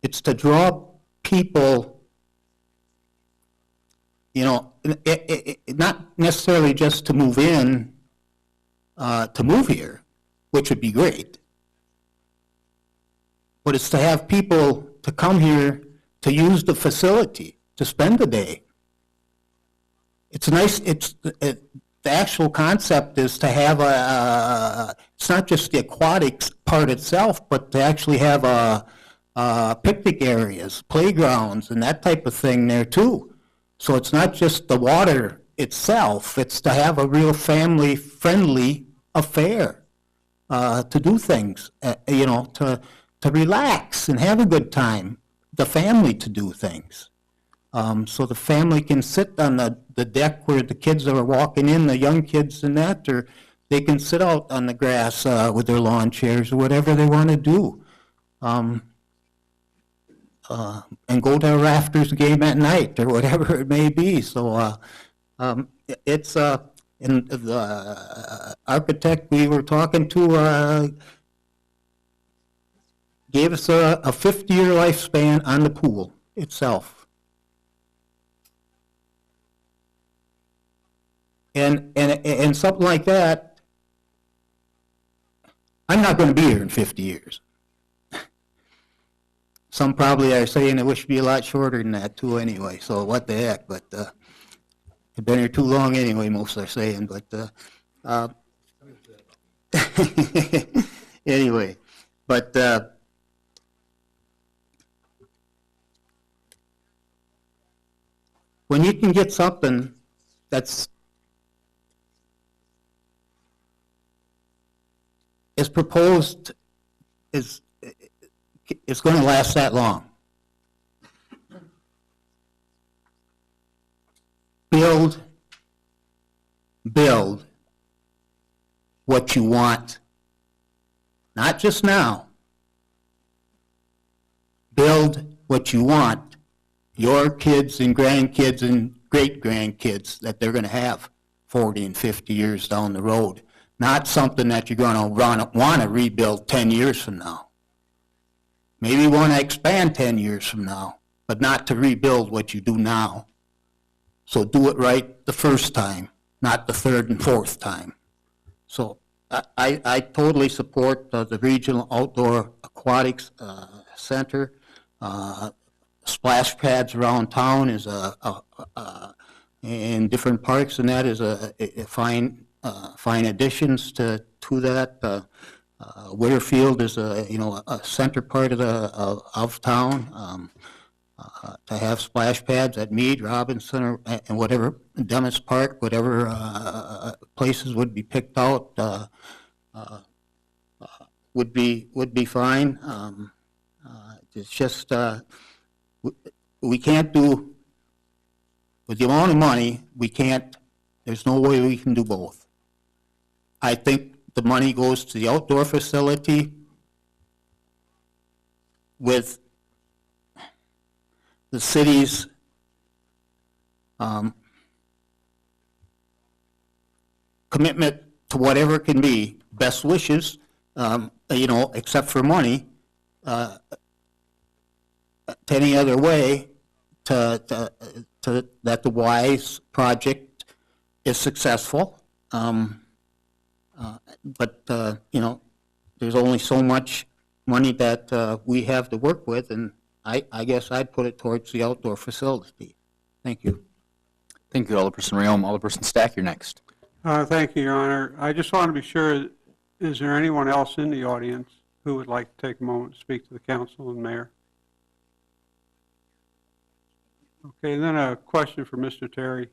it's to draw people, not necessarily just to move in, to move here, which would be great, but it's to have people to come here to use the facility, to spend the day. It's nice, the actual concept is to have it's not just the aquatics part itself, but to actually have picnic areas, playgrounds, and that type of thing there too. So it's not just the water itself, it's to have a real family-friendly affair, to do things, to relax and have a good time, the family to do things. So the family can sit on the deck where the kids are walking in, the young kids and that, or they can sit out on the grass with their lawn chairs or whatever they want to do. And go to a Rafters game at night or whatever it may be. So it's, and the architect we were talking to gave us a 50-year lifespan on the pool itself. And something like that, I'm not going to be here in 50 years. Some probably are saying it should be a lot shorter than that too anyway, so what the heck, but I've been here too long anyway, most are saying, but anyway, but when you can get something that's as proposed is it's going to last that long. Build what you want, not just now. Build what you want your kids and grandkids and great-grandkids that they're going to have 40 and 50 years down the road, not something that you're going to want to rebuild 10 years from now. Maybe want to expand 10 years from now, but not to rebuild what you do now. So do it right the first time, not the third and fourth time. So I totally support the Regional Outdoor Aquatics Center. Splash pads around town is in different parks, and that is a fine additions to that. Weatherfield is a center part of town. To have splash pads at Meade, Robinson, and whatever, Demis Park, whatever places would be picked out would be fine. It's just we can't do, with the amount of money, we can't, there's no way we can do both. I think the money goes to the outdoor facility with the city's commitment to whatever it can be, best wishes, except for money, to any other way that the WISE project is successful. But there's only so much money that we have to work with, and I guess I'd put it towards the outdoor facility. Thank you. Thank you, Alderperson Rayom. Alderperson Stack, you're next. Thank you, Your Honor. I just want to be sure, is there anyone else in the audience who would like to take a moment to speak to the council and mayor? Okay, then a question for Mr. Terry.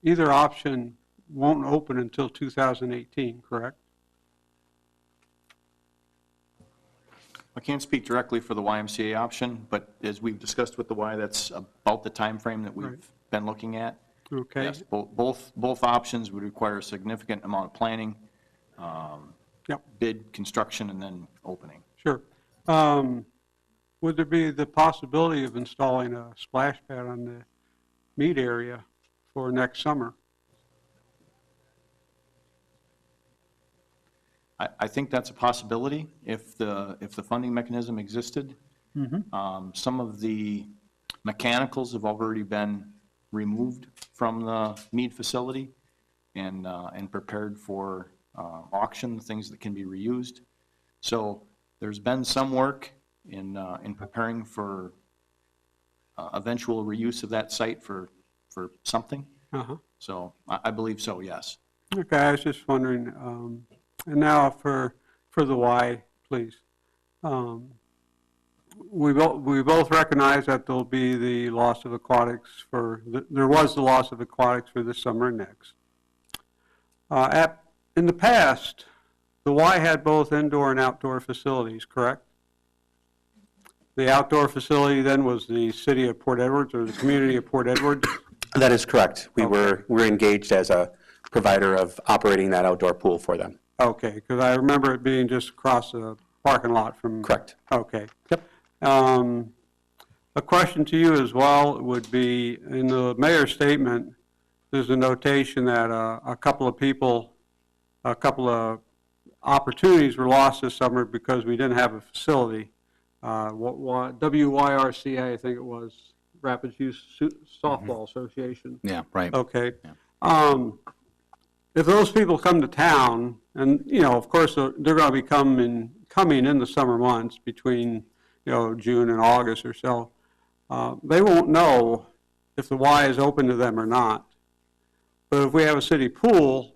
Either option won't open until 2018, correct? I can't speak directly for the YMCA option, but as we've discussed with the Y, that's about the time frame that we've been looking at. Okay. Yes, both options would require a significant amount of planning, bid, construction, and then opening. Sure. Would there be the possibility of installing a splash pad on the Meade area for next summer? I think that's a possibility if the funding mechanism existed. Some of the mechanicals have already been removed from the Meade facility and prepared for auction, things that can be reused. So there's been some work in preparing for eventual reuse of that site for something. So I believe so, yes. Okay, I was just wondering. And now for the Y, please. We both recognize that there'll be the loss of aquatics there was the loss of aquatics for this summer and next. In the past, the Y had both indoor and outdoor facilities, correct? The outdoor facility then was the city of Port Edwards or the community of Port Edwards? That is correct. We're engaged as a provider of operating that outdoor pool for them. Okay, because I remember it being just across the parking lot from... Correct. Okay. Yep. A question to you as well would be, in the mayor's statement, there's a notation that a couple of opportunities were lost this summer because we didn't have a facility. WYRCA, I think it was, Rapids Youth Softball Association. Yeah, right. Okay. Yeah. If those people come to town, and, you know, of course, they're going to be coming in the summer months between, you know, June and August or so, they won't know if the Y is open to them or not. But if we have a city pool,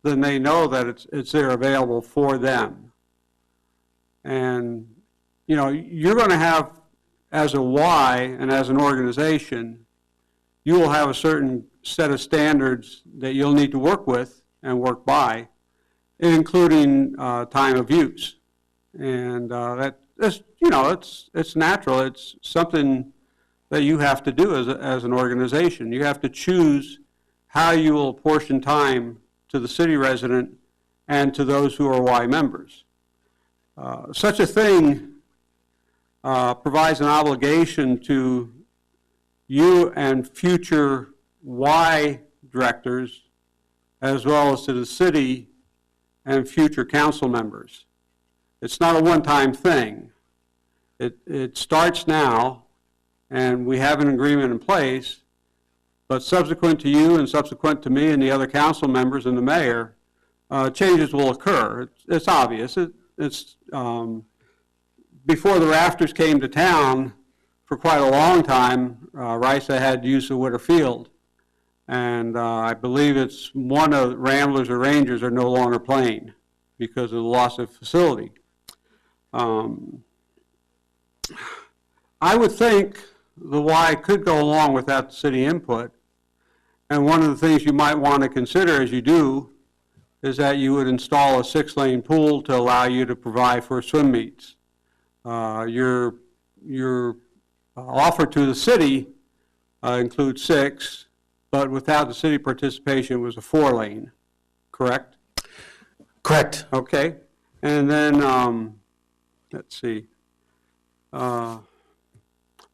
then they know that it's there available for them. And, you know, you're going to have, as a Y and as an organization, you will have a certain set of standards that you'll need to work with and work by, including time of use. And that's, you know, it's natural. It's something that you have to do as an organization. You have to choose how you will apportion time to the city resident and to those who are Y members. Such a thing provides an obligation to you and future Y directors, as well as to the city and future council members. It's not a one-time thing. It starts now, and we have an agreement in place, but subsequent to you and subsequent to me and the other council members and the mayor, changes will occur. It's obvious. It's before the rafters came to town, for quite a long time, RISA had use of Witter Field. And I believe it's one of the Ramblers or Rangers are no longer playing because of the loss of facility. I would think the Y could go along without city input. And one of the things you might want to consider as you do is that you would install a 6-lane pool to allow you to provide for swim meets. Your offer to the city includes 6, but without the city participation, it was a 4-lane, correct? Correct. Okay. And then, let's see.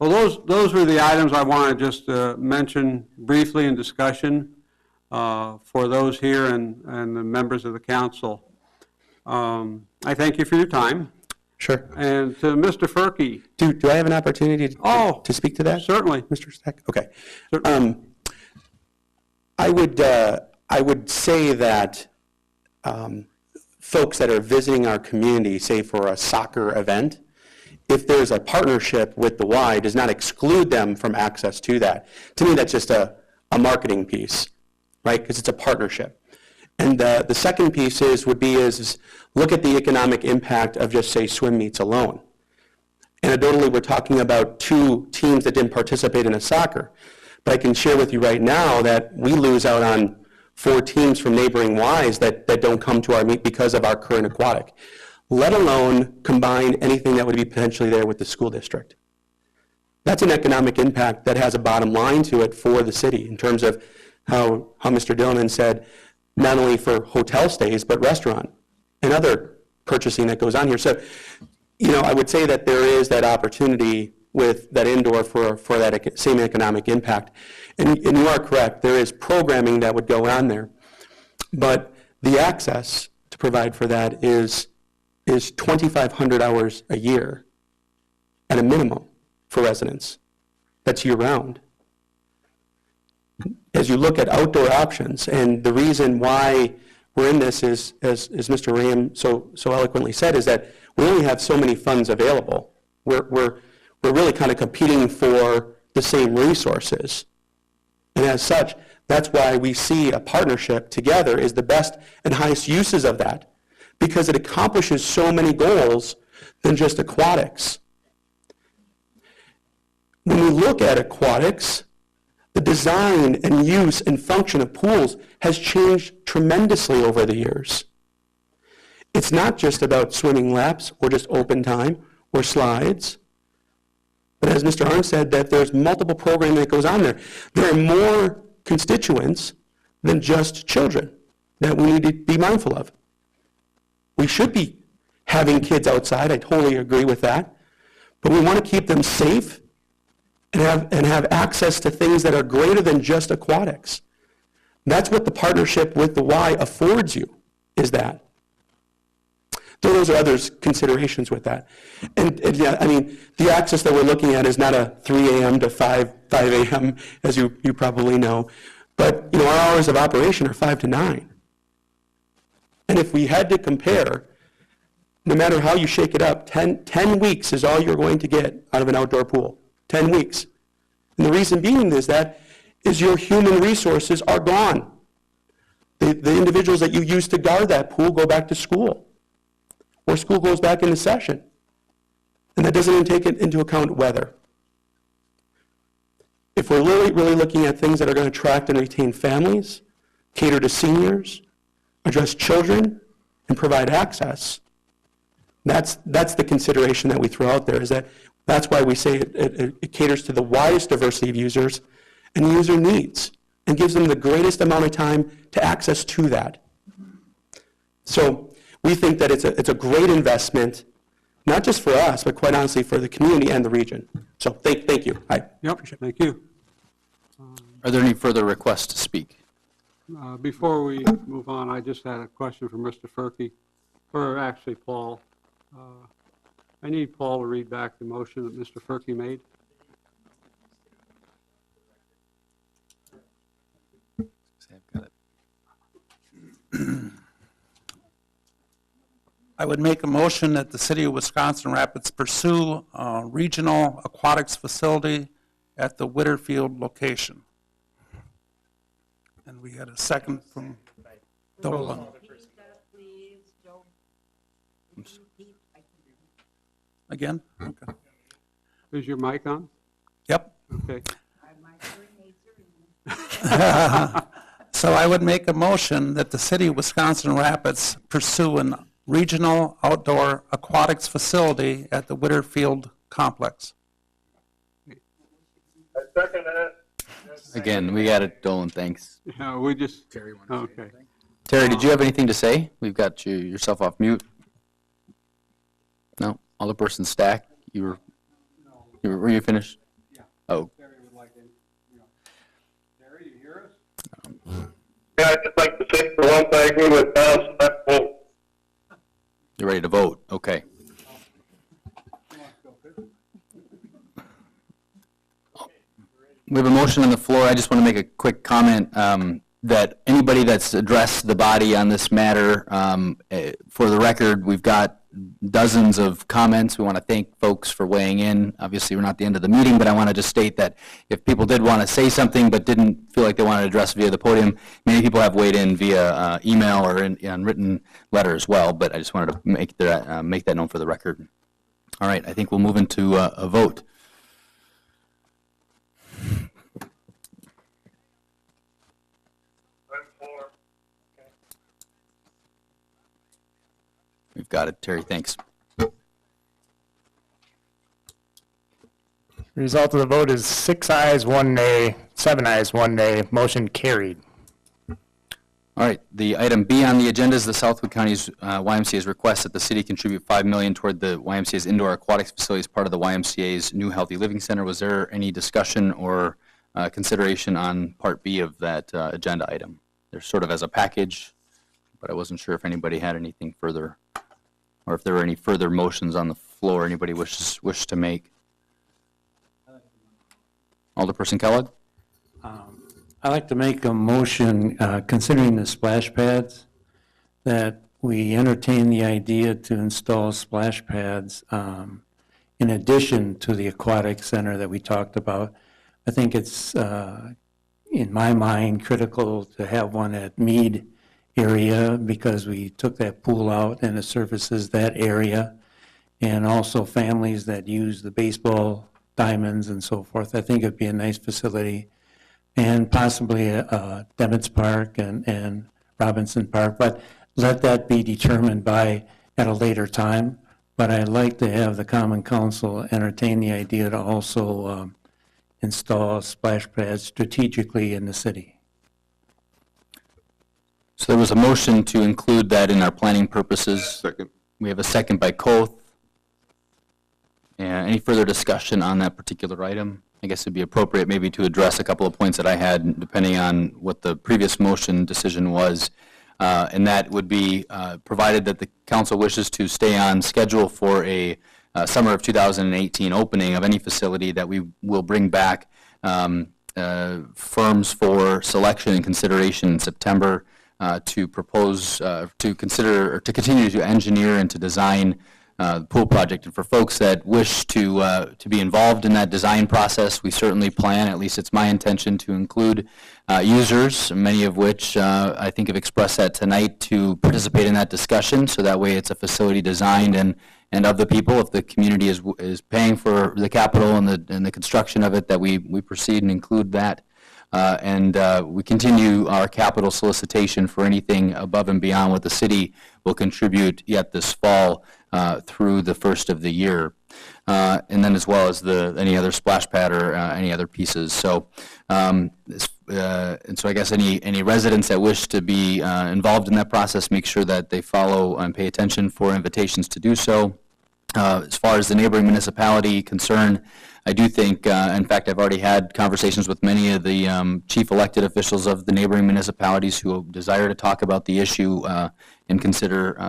Well, those were the items I wanted just to mention briefly in discussion for those here and the members of the council. I thank you for your time. Sure. And to Mr. Furkey. Do I have an opportunity to speak to that? Certainly. Mr. Stack? Okay. I would say that folks that are visiting our community, say for a soccer event, if there's a partnership with the Y, does not exclude them from access to that. To me, that's just a marketing piece, right? Because it's a partnership. And the second piece would be look at the economic impact of just, say, swim meets alone. Anecdotally, we're talking about 2 teams that didn't participate in a soccer. But I can share with you right now that we lose out on 4 teams from neighboring Ys that don't come to our meet because of our current aquatic, let alone combine anything that would be potentially there with the school district. That's an economic impact that has a bottom line to it for the city in terms of how Mr. Dillman said, not only for hotel stays, but restaurant and other purchasing that goes on here. So, you know, I would say that there is that opportunity with that indoor for that same economic impact. And you are correct, there is programming that would go on there. But the access to provide for that is 2,500 hours a year at a minimum for residents. That's year-round. As you look at outdoor options, and the reason why we're in this is, as Mr. Ram so eloquently said, is that we only have so many funds available. We're really kind of competing for the same resources. And as such, that's why we see a partnership together is the best and highest uses of that, because it accomplishes so many goals than just aquatics. When we look at aquatics, the design and use and function of pools has changed tremendously over the years. It's not just about swimming laps or just open time or slides. But as Mr. Arndt said, that there's multiple programming that goes on there. There are more constituents than just children that we need to be mindful of. We should be having kids outside, I totally agree with that. But we want to keep them safe and have access to things that are greater than just aquatics. That's what the partnership with the Y affords you, is that. Those are other considerations with that. And yeah, I mean, the access that we're looking at is not a 3 a.m. to 5 a.m., as you probably know. But, you know, our hours of operation are 5 to 9. And if we had to compare, no matter how you shake it up, 10 weeks is all you're going to get out of an outdoor pool. 10 weeks. And the reason being is your human resources are gone. The individuals that you used to guard that pool go back to school, or school goes back into session. And that doesn't even take into account weather. If we're really looking at things that are going to attract and retain families, cater to seniors, address children, and provide access, that's the consideration that we throw out there, that's why we say it caters to the widest diversity of users and user needs, and gives them the greatest amount of time to access to that. So we think that it's a great investment, not just for us, but quite honestly for the community and the region. So thank you. I appreciate it. Thank you. Are there any further requests to speak? Before we move on, I just had a question for Mr. Furkey, or actually Paul. I need Paul to read back the motion that Mr. Furkey made. I would make a motion that the City of Wisconsin Rapids pursue a regional aquatics facility at the Whitterfield location. And we had a second from Dolan. Again? Okay. Is your mic on? Yep. Okay. So I would make a motion that the City of Wisconsin Rapids pursue an regional outdoor aquatics facility at the Whitterfield complex. I second that. Again, we got it, Dolan, thanks. Yeah, we just, okay. Terry, did you have anything to say? We've got yourself off mute. No? Alderperson Stack, were you finished? Yeah. Oh. Terry would like to, Terry, you hear us? Yeah, I'd just like to say for one thing, I agree with Tom, let's vote. You're ready to vote? Okay. We have a motion on the floor. I just want to make a quick comment that anybody that's addressed the body on this matter, for the record, we've got dozens of comments. We want to thank folks for weighing in. Obviously, we're not at the end of the meeting, but I want to just state that if people did want to say something but didn't feel like they wanted to address via the podium, many people have weighed in via email or in written letter as well, but I just wanted to make that known for the record. All right, I think we'll move into a vote. We've got it, Terry, thanks. Result of the vote is 6 ayes, 1 nay, 7 ayes, 1 nay, motion carried. All right, the item B on the agenda is the Southwood County's YMCA's request that the city contribute $5 million toward the YMCA's indoor aquatics facility as part of the YMCA's new Healthy Living Center. Was there any discussion or consideration on Part B of that agenda item? They're sort of as a package, but I wasn't sure if anybody had anything further, or if there were any further motions on the floor anybody wishes to make. Alderperson Kellogg? I'd like to make a motion, considering the splash pads, that we entertain the idea to install splash pads in addition to the aquatic center that we talked about. I think it's, in my mind, critical to have one at Mead area because we took that pool out and it services that area. and also families that use the baseball diamonds and so forth. I think it'd be a nice facility, and possibly Devitt's Park and Robinson Park, but let that be determined by at a later time. But I'd like to have the Common Council entertain the idea to also install splash pads strategically in the city. So there was a motion to include that in our planning purposes. Second. We have a second by Koth. And any further discussion on that particular item? I guess it'd be appropriate maybe to address a couple of points that I had, depending on what the previous motion decision was. And that would be provided that the council wishes to stay on schedule for a summer of 2018 opening of any facility, that we will bring back firms for selection and consideration in September to propose, to consider, or to continue to engineer and to design the pool project. And for folks that wish to be involved in that design process, we certainly plan, at least it's my intention, to include users, many of which I think have expressed that tonight, to participate in that discussion, so that way it's a facility designed and of the people. If the community is paying for the capital and the construction of it, that we proceed and include that. And we continue our capital solicitation for anything above and beyond what the city will contribute yet this fall through the first of the year. And then as well as any other splash pad or any other pieces. So, and so I guess any residents that wish to be involved in that process, make sure that they follow and pay attention for invitations to do so. As far as the neighboring municipality concern, I do think, in fact, I've already had conversations with many of the chief elected officials of the neighboring municipalities who desire to talk about the issue and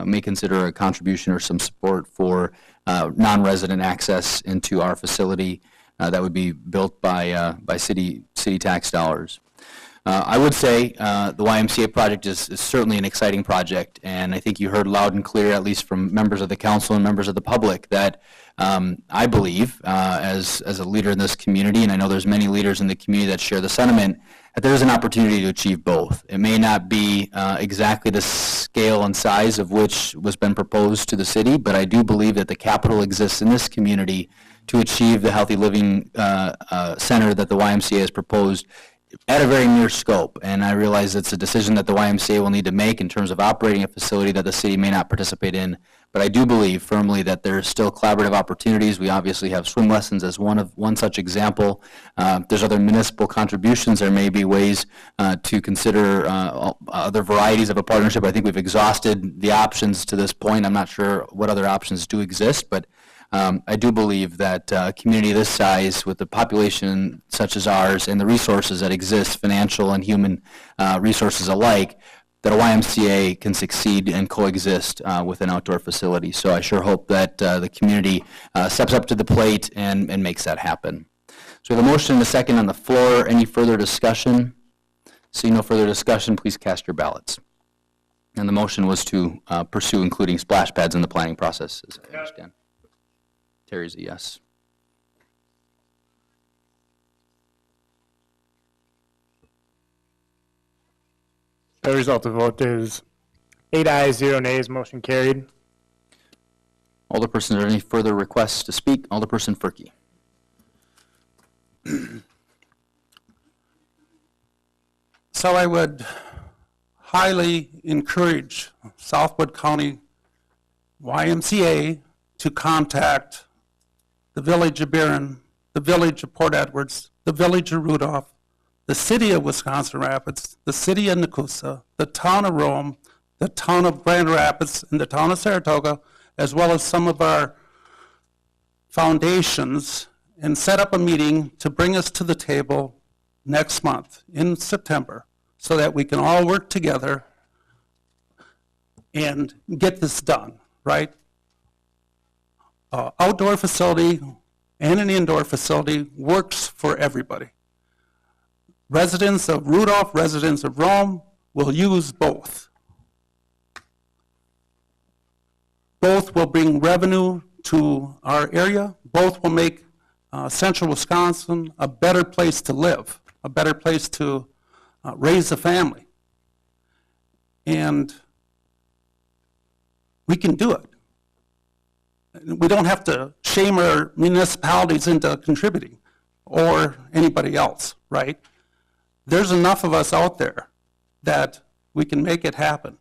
may consider a contribution or some support for non-resident access into our facility that would be built by city tax dollars. I would say the YMCA project is certainly an exciting project, and I think you heard loud and clear, at least from members of the council and members of the public, that I believe, as a leader in this community, and I know there's many leaders in the community that share the sentiment, that there's an opportunity to achieve both. It may not be exactly the scale and size of which was been proposed to the city, but I do believe that the capital exists in this community to achieve the healthy living center that the YMCA has proposed at a very near scope. And I realize it's a decision that the YMCA will need to make in terms of operating a facility that the city may not participate in. But I do believe firmly that there's still collaborative opportunities. We obviously have swim lessons as one such example. There's other municipal contributions. There may be ways to consider other varieties of a partnership. I think we've exhausted the options to this point. I'm not sure what other options do exist, but I do believe that a community this size, with the population such as ours and the resources that exist, financial and human resources alike, that a YMCA can succeed and coexist with an outdoor facility. So I sure hope that the community steps up to the plate and makes that happen. So we have a motion and a second on the floor. Any further discussion? Seeing no further discussion, please cast your ballots. And the motion was to pursue including splash pads in the planning process, as I understand. Terry's a yes. The result of the vote is 8 ayes, 0 nays, motion carried. Alderperson, are there any further requests to speak? Alderperson Furkey. So I would highly encourage Southwood County YMCA to contact the Village of Barron, the Village of Port Edwards, the Village of Rudolph, the City of Wisconsin Rapids, the City of Nakusa, the Town of Rome, the Town of Grand Rapids, and the Town of Saratoga, as well as some of our foundations, and set up a meeting to bring us to the table next month in September, so that we can all work together and get this done, right? Outdoor facility and an indoor facility works for everybody. Residents of Rudolph, residents of Rome will use both. Both will bring revenue to our area. Both will make central Wisconsin a better place to live, a better place to raise a family. And we can do it. we don't have to shame our municipalities into contributing, or anybody else, right? There's enough of us out there that we can make it happen.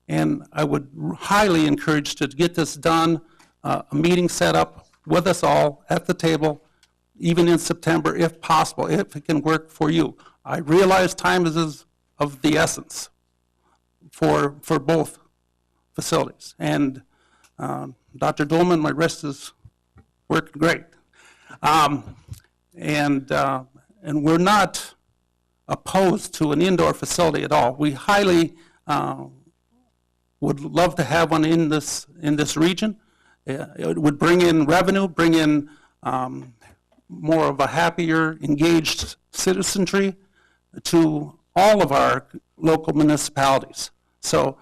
And I would highly encourage to get this done, a meeting set up with us all at the table, even in September if possible, if it can work for you. I realize time is of the essence for both facilities. And Dr. Dolman, my wrist is working great. And we're not opposed to an indoor facility at all. We highly would love to have one in this region. It would bring in revenue, bring in more of a happier, engaged citizenry to all of our local municipalities. So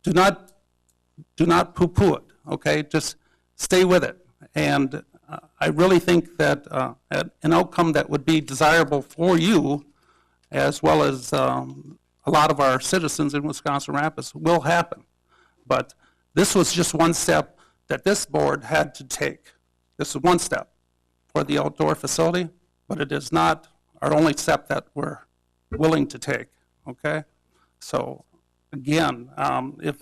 do not poo-poo it, okay? Just stay with it. And I really think that an outcome that would be desirable for you, as well as a lot of our citizens in Wisconsin Rapids, will happen. But this was just one step that this board had to take. This is one step for the outdoor facility, but it is not our only step that we're willing to take, okay? So again, if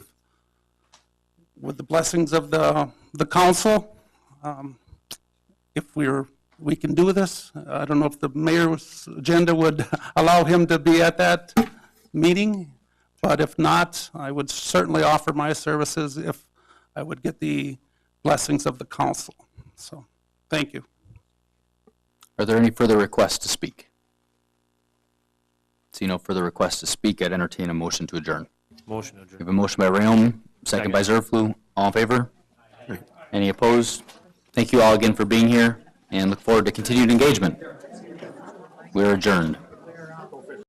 with the blessings of the council, if we can do this, I don't know if the mayor's agenda would allow him to be at that meeting, but if not, I would certainly offer my services if I would get the blessings of the council. So, thank you. Are there any further requests to speak? See no further requests to speak, I'd entertain a motion to adjourn. Motion to We adjourn. have a motion by Rayom, second by Zerflu. All in favor? Any opposed? Thank you all again for being here, and look forward to continued engagement. We're adjourned.